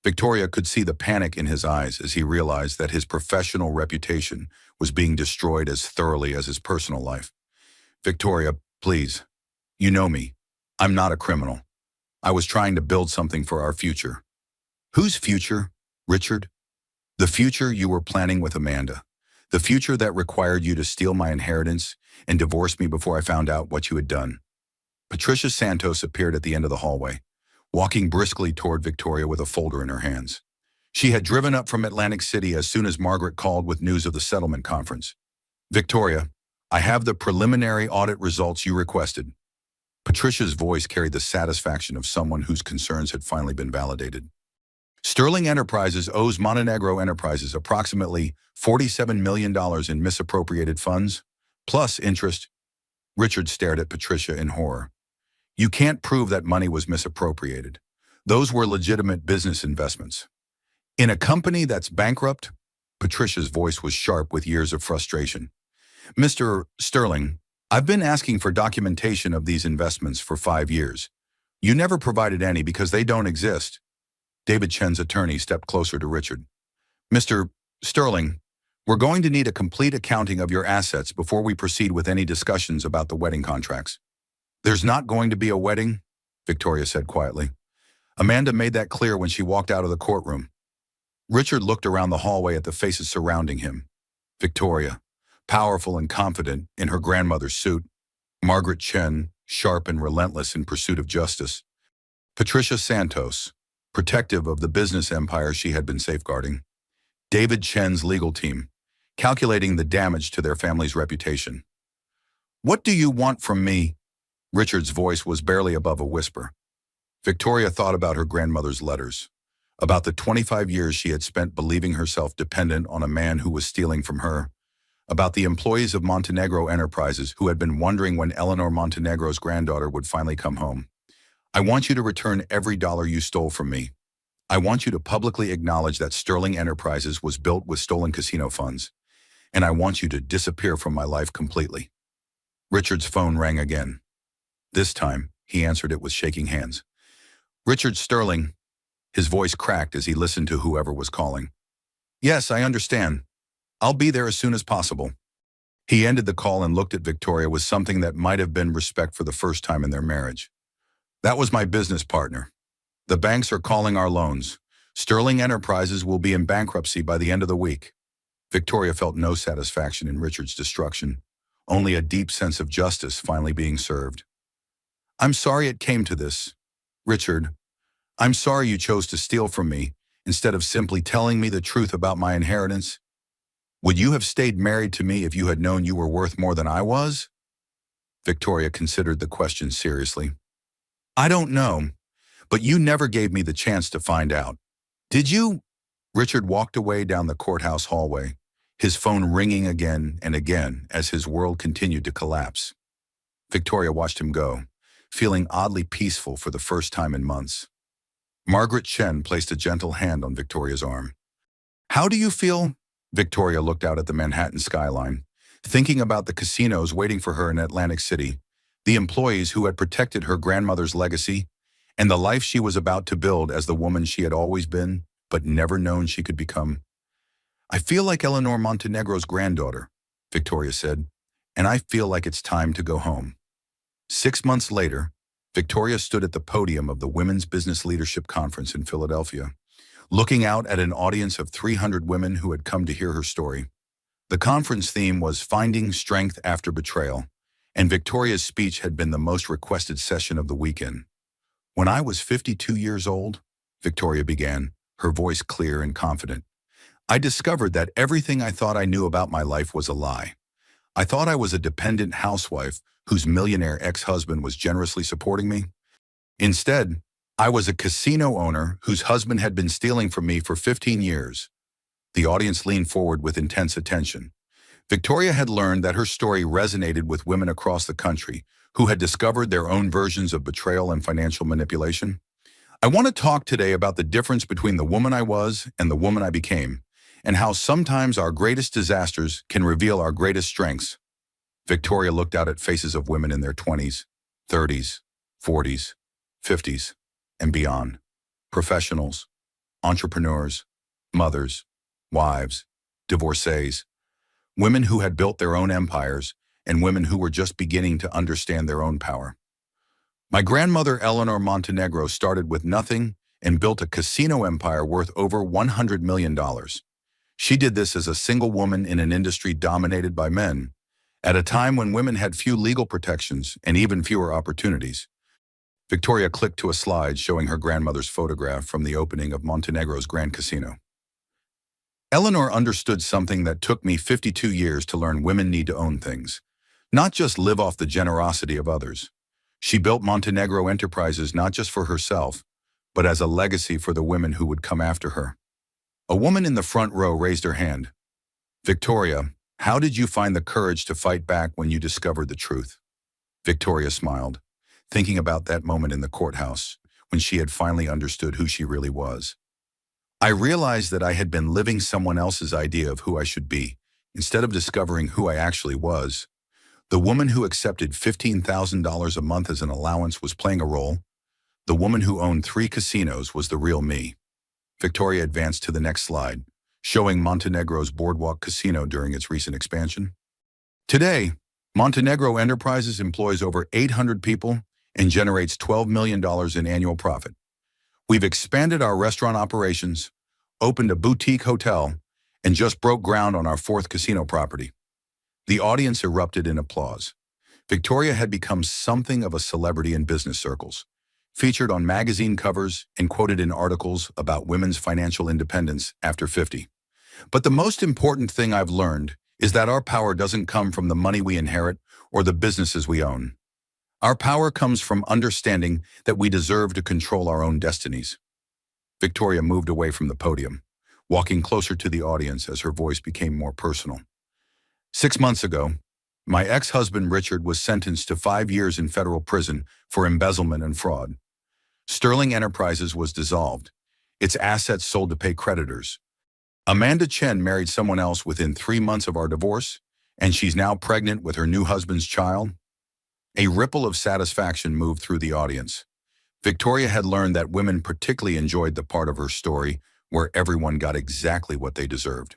Victoria could see the panic in his eyes as he realized that his professional reputation was being destroyed as thoroughly as his personal life. "Victoria, please. You know me. I'm not a criminal. I was trying to build something for our future." "Whose future, Richard?" "The future you were planning with Amanda. The future that required you to steal my inheritance and divorce me before I found out what you had done." Patricia Santos appeared at the end of the hallway, walking briskly toward Victoria with a folder in her hands. She had driven up from Atlantic City as soon as Margaret called with news of the settlement conference. "Victoria, I have the preliminary audit results you requested." Patricia's voice carried the satisfaction of someone whose concerns had finally been validated. "Sterling Enterprises owes Montenegro Enterprises approximately $47 million in misappropriated funds, plus interest." Richard stared at Patricia in horror. "You can't prove that money was misappropriated. Those were legitimate business investments." "In a company that's bankrupt?" Patricia's voice was sharp with years of frustration. "Mr. Sterling, I've been asking for documentation of these investments for 5 years. You never provided any because they don't exist." David Chen's attorney stepped closer to Richard. "Mr. Sterling, we're going to need a complete accounting of your assets before we proceed with any discussions about the wedding contracts. There's not going to be a wedding, Victoria said quietly. Amanda made that clear when she walked out of the courtroom. Richard looked around the hallway at the faces surrounding him. Victoria, powerful and confident in her grandmother's suit. Margaret Chen, sharp and relentless in pursuit of justice. Patricia Santos, protective of the business empire she had been safeguarding. David Chen's legal team, calculating the damage to their family's reputation. What do you want from me? Richard's voice was barely above a whisper. Victoria thought about her grandmother's letters, about the 25 years she had spent believing herself dependent on a man who was stealing from her, about the employees of Montenegro Enterprises who had been wondering when Eleanor Montenegro's granddaughter would finally come home. I want you to return every dollar you stole from me. I want you to publicly acknowledge that Sterling Enterprises was built with stolen casino funds, and I want you to disappear from my life completely. Richard's phone rang again. This time, he answered it with shaking hands. Richard Sterling. His voice cracked as he listened to whoever was calling. Yes, I understand. I'll be there as soon as possible. He ended the call and looked at Victoria with something that might have been respect for the first time in their marriage. That was my business partner. The banks are calling our loans. Sterling Enterprises will be in bankruptcy by the end of the week. Victoria felt no satisfaction in Richard's destruction, only a deep sense of justice finally being served. I'm sorry it came to this. Richard, I'm sorry you chose to steal from me instead of simply telling me the truth about my inheritance. Would you have stayed married to me if you had known you were worth more than I was? Victoria considered the question seriously. I don't know, but you never gave me the chance to find out. Did you? Richard walked away down the courthouse hallway, his phone ringing again and again as his world continued to collapse. Victoria watched him go, feeling oddly peaceful for the first time in months. Margaret Chen placed a gentle hand on Victoria's arm. How do you feel? Victoria looked out at the Manhattan skyline, thinking about the casinos waiting for her in Atlantic City, the employees who had protected her grandmother's legacy, and the life she was about to build as the woman she had always been, but never known she could become. I feel like Eleanor Montenegro's granddaughter, Victoria said, and I feel like it's time to go home. 6 months later, Victoria stood at the podium of the Women's Business Leadership Conference in Philadelphia, looking out at an audience of 300 women who had come to hear her story. The conference theme was Finding Strength After Betrayal, and Victoria's speech had been the most requested session of the weekend. When I was 52 years old, Victoria began, her voice clear and confident, I discovered that everything I thought I knew about my life was a lie. I thought I was a dependent housewife whose millionaire ex-husband was generously supporting me. Instead, I was a casino owner whose husband had been stealing from me for 15 years. The audience leaned forward with intense attention. Victoria had learned that her story resonated with women across the country who had discovered their own versions of betrayal and financial manipulation. I want to talk today about the difference between the woman I was and the woman I became, and how sometimes our greatest disasters can reveal our greatest strengths. Victoria looked out at faces of women in their 20s, 30s, 40s, 50s, and beyond. Professionals, entrepreneurs, mothers, wives, divorcees, women who had built their own empires, and women who were just beginning to understand their own power. My grandmother Eleanor Montenegro started with nothing and built a casino empire worth over $100 million. She did this as a single woman in an industry dominated by men, at a time when women had few legal protections and even fewer opportunities. Victoria clicked to a slide showing her grandmother's photograph from the opening of Montenegro's Grand Casino. Eleanor understood something that took me 52 years to learn: women need to own things, not just live off the generosity of others. She built Montenegro Enterprises not just for herself, but as a legacy for the women who would come after her. A woman in the front row raised her hand. Victoria, how did you find the courage to fight back when you discovered the truth? Victoria smiled, thinking about that moment in the courthouse, when she had finally understood who she really was. I realized that I had been living someone else's idea of who I should be, instead of discovering who I actually was. The woman who accepted $15,000 a month as an allowance was playing a role. The woman who owned 3 casinos was the real me. Victoria advanced to the next slide, showing Montenegro's boardwalk casino during its recent expansion. Today, Montenegro Enterprises employs over 800 people and generates $12 million in annual profit. We've expanded our restaurant operations, opened a boutique hotel, and just broke ground on our fourth casino property. The audience erupted in applause. Victoria had become something of a celebrity in business circles, featured on magazine covers and quoted in articles about women's financial independence after 50. But the most important thing I've learned is that our power doesn't come from the money we inherit or the businesses we own. Our power comes from understanding that we deserve to control our own destinies. Victoria moved away from the podium, walking closer to the audience as her voice became more personal. 6 months ago, my ex-husband Richard was sentenced to 5 years in federal prison for embezzlement and fraud. Sterling Enterprises was dissolved, its assets sold to pay creditors. Amanda Chen married someone else within 3 months of our divorce, and she's now pregnant with her new husband's child. A ripple of satisfaction moved through the audience. Victoria had learned that women particularly enjoyed the part of her story where everyone got exactly what they deserved.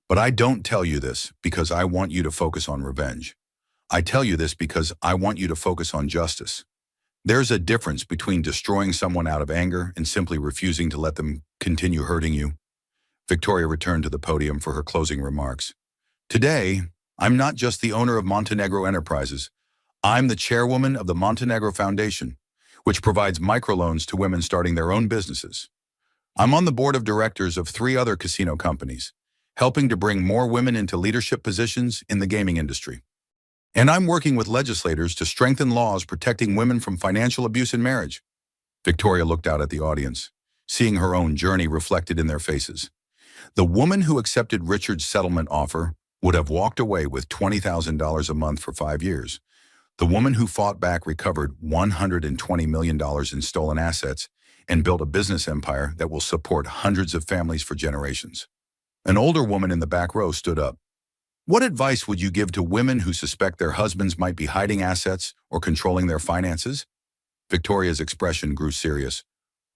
But I don't tell you this because I want you to focus on revenge. I tell you this because I want you to focus on justice. There's a difference between destroying someone out of anger and simply refusing to let them continue hurting you. Victoria returned to the podium for her closing remarks. Today, I'm not just the owner of Montenegro Enterprises. I'm the chairwoman of the Montenegro Foundation, which provides microloans to women starting their own businesses. I'm on the board of directors of 3 other casino companies, helping to bring more women into leadership positions in the gaming industry. And I'm working with legislators to strengthen laws protecting women from financial abuse in marriage. Victoria looked out at the audience, seeing her own journey reflected in their faces. The woman who accepted Richard's settlement offer would have walked away with $20,000 a month for 5 years. The woman who fought back recovered $120 million in stolen assets and built a business empire that will support hundreds of families for generations. An older woman in the back row stood up. What advice would you give to women who suspect their husbands might be hiding assets or controlling their finances? Victoria's expression grew serious.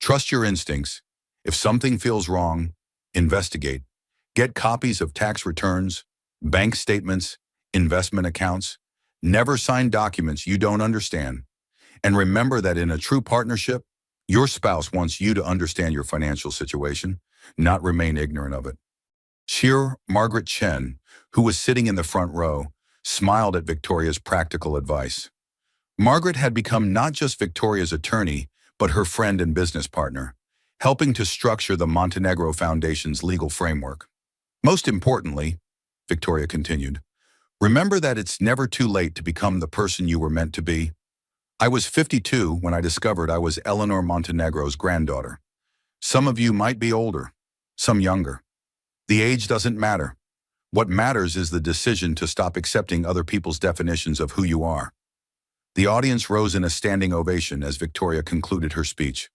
Trust your instincts. If something feels wrong, investigate. Get copies of tax returns, bank statements, investment accounts. Never sign documents you don't understand. And remember that in a true partnership, your spouse wants you to understand your financial situation, not remain ignorant of it. Margaret Chen, who was sitting in the front row, smiled at Victoria's practical advice. Margaret had become not just Victoria's attorney, but her friend and business partner, helping to structure the Montenegro Foundation's legal framework. Most importantly, Victoria continued, remember that it's never too late to become the person you were meant to be. I was 52 when I discovered I was Eleanor Montenegro's granddaughter. Some of you might be older, some younger. The age doesn't matter. What matters is the decision to stop accepting other people's definitions of who you are. The audience rose in a standing ovation as Victoria concluded her speech.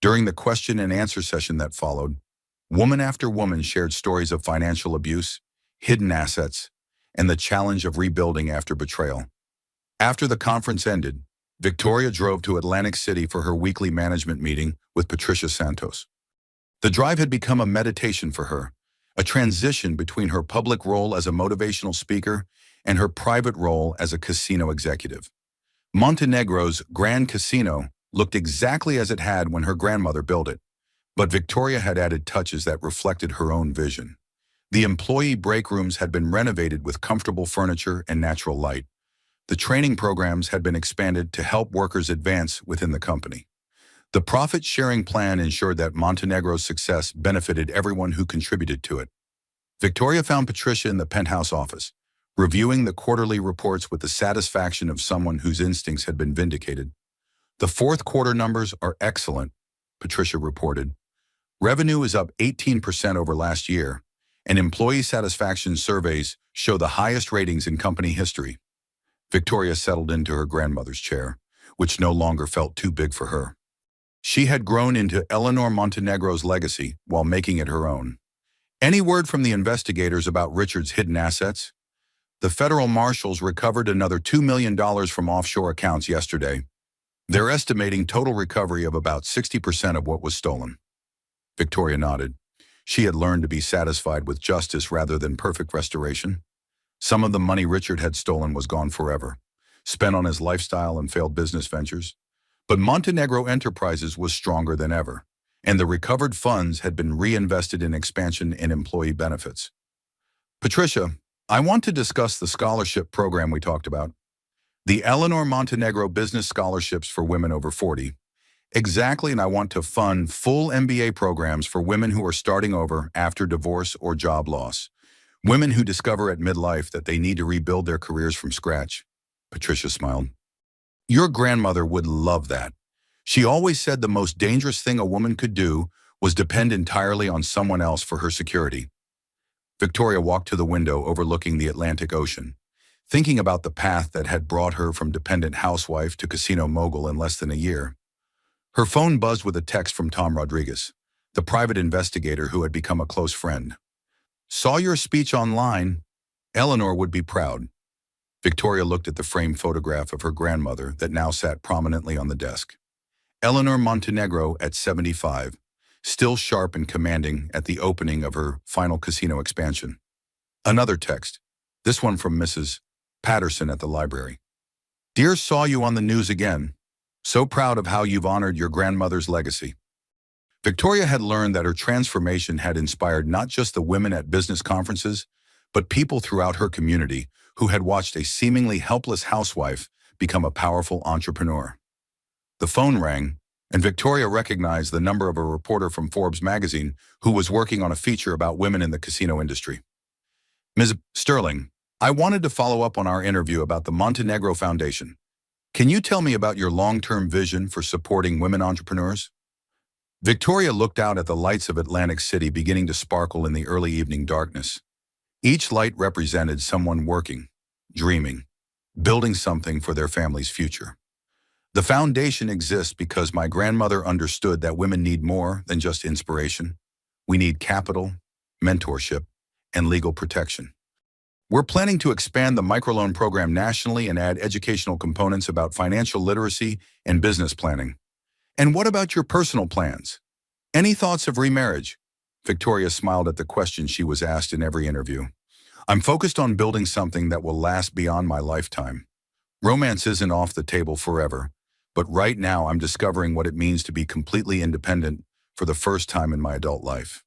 During the question and answer session that followed, woman after woman shared stories of financial abuse, hidden assets, and the challenge of rebuilding after betrayal. After the conference ended, Victoria drove to Atlantic City for her weekly management meeting with Patricia Santos. The drive had become a meditation for her, a transition between her public role as a motivational speaker and her private role as a casino executive. Montenegro's Grand Casino looked exactly as it had when her grandmother built it, but Victoria had added touches that reflected her own vision. The employee break rooms had been renovated with comfortable furniture and natural light. The training programs had been expanded to help workers advance within the company. The profit-sharing plan ensured that Montenegro's success benefited everyone who contributed to it. Victoria found Patricia in the penthouse office, reviewing the quarterly reports with the satisfaction of someone whose instincts had been vindicated. The fourth quarter numbers are excellent, Patricia reported. Revenue is up 18% over last year, and employee satisfaction surveys show the highest ratings in company history. Victoria settled into her grandmother's chair, which no longer felt too big for her. She had grown into Eleanor Montenegro's legacy while making it her own. Any word from the investigators about Richard's hidden assets? The federal marshals recovered another $2 million from offshore accounts yesterday. They're estimating total recovery of about 60% of what was stolen. Victoria nodded. She had learned to be satisfied with justice rather than perfect restoration. Some of the money Richard had stolen was gone forever, spent on his lifestyle and failed business ventures. But Montenegro Enterprises was stronger than ever, and the recovered funds had been reinvested in expansion and employee benefits. Patricia, I want to discuss the scholarship program we talked about. The Eleanor Montenegro Business Scholarships for Women Over 40. Exactly, and I want to fund full MBA programs for women who are starting over after divorce or job loss. Women who discover at midlife that they need to rebuild their careers from scratch. Patricia smiled. Your grandmother would love that. She always said the most dangerous thing a woman could do was depend entirely on someone else for her security. Victoria walked to the window overlooking the Atlantic Ocean, thinking about the path that had brought her from dependent housewife to casino mogul in less than a year. Her phone buzzed with a text from Tom Rodriguez, the private investigator who had become a close friend. Saw your speech online. Eleanor would be proud. Victoria looked at the framed photograph of her grandmother that now sat prominently on the desk. Eleanor Montenegro at 75, still sharp and commanding at the opening of her final casino expansion. Another text, this one from Mrs. Patterson at the library. Dear, saw you on the news again. So proud of how you've honored your grandmother's legacy. Victoria had learned that her transformation had inspired not just the women at business conferences, but people throughout her community who had watched a seemingly helpless housewife become a powerful entrepreneur. The phone rang, and Victoria recognized the number of a reporter from Forbes magazine who was working on a feature about women in the casino industry. Ms. Sterling, I wanted to follow up on our interview about the Montenegro Foundation. Can you tell me about your long-term vision for supporting women entrepreneurs? Victoria looked out at the lights of Atlantic City beginning to sparkle in the early evening darkness. Each light represented someone working, dreaming, building something for their family's future. The foundation exists because my grandmother understood that women need more than just inspiration. We need capital, mentorship, and legal protection. We're planning to expand the microloan program nationally and add educational components about financial literacy and business planning. And what about your personal plans? Any thoughts of remarriage? Victoria smiled at the question she was asked in every interview. I'm focused on building something that will last beyond my lifetime. Romance isn't off the table forever, but right now I'm discovering what it means to be completely independent for the first time in my adult life.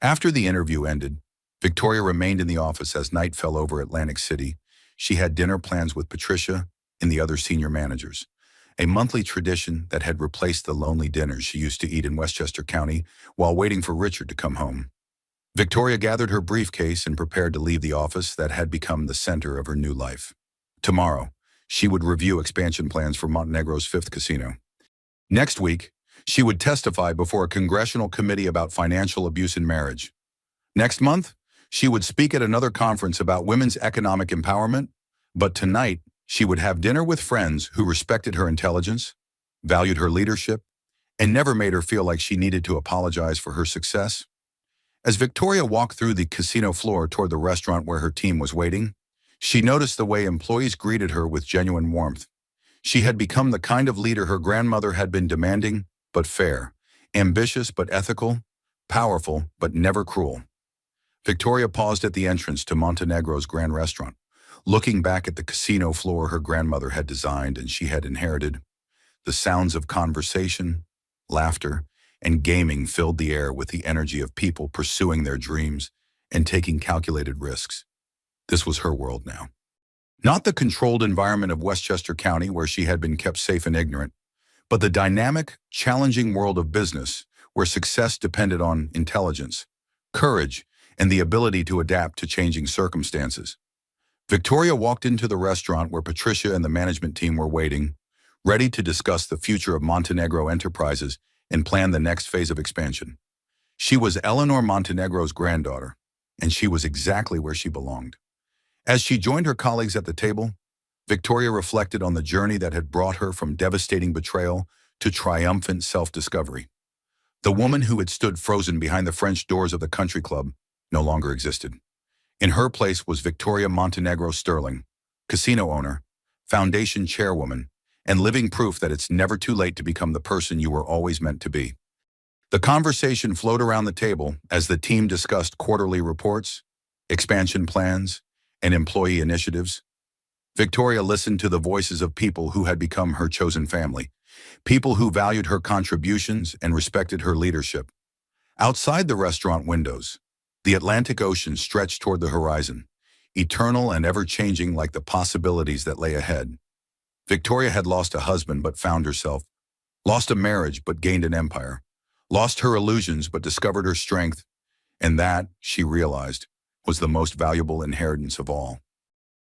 After the interview ended, Victoria remained in the office as night fell over Atlantic City. She had dinner plans with Patricia and the other senior managers, a monthly tradition that had replaced the lonely dinners she used to eat in Westchester County while waiting for Richard to come home. Victoria gathered her briefcase and prepared to leave the office that had become the center of her new life. Tomorrow, she would review expansion plans for Montenegro's 5th casino. Next week, she would testify before a congressional committee about financial abuse in marriage. Next month, she would speak at another conference about women's economic empowerment, but tonight she would have dinner with friends who respected her intelligence, valued her leadership, and never made her feel like she needed to apologize for her success. As Victoria walked through the casino floor toward the restaurant where her team was waiting, she noticed the way employees greeted her with genuine warmth. She had become the kind of leader her grandmother had been, demanding but fair, ambitious but ethical, powerful but never cruel. Victoria paused at the entrance to Montenegro's grand restaurant, looking back at the casino floor her grandmother had designed and she had inherited. The sounds of conversation, laughter, and gaming filled the air with the energy of people pursuing their dreams and taking calculated risks. This was her world now. Not the controlled environment of Westchester County where she had been kept safe and ignorant, but the dynamic, challenging world of business where success depended on intelligence, courage, and the ability to adapt to changing circumstances. Victoria walked into the restaurant where Patricia and the management team were waiting, ready to discuss the future of Montenegro Enterprises and plan the next phase of expansion. She was Eleanor Montenegro's granddaughter, and she was exactly where she belonged. As she joined her colleagues at the table, Victoria reflected on the journey that had brought her from devastating betrayal to triumphant self-discovery. The woman who had stood frozen behind the French doors of the country club no longer existed. In her place was Victoria Montenegro Sterling, casino owner, foundation chairwoman, and living proof that it's never too late to become the person you were always meant to be. The conversation flowed around the table as the team discussed quarterly reports, expansion plans, and employee initiatives. Victoria listened to the voices of people who had become her chosen family, people who valued her contributions and respected her leadership. Outside the restaurant windows, the Atlantic Ocean stretched toward the horizon, eternal and ever-changing like the possibilities that lay ahead. Victoria had lost a husband but found herself, lost a marriage but gained an empire, lost her illusions but discovered her strength, and that, she realized, was the most valuable inheritance of all.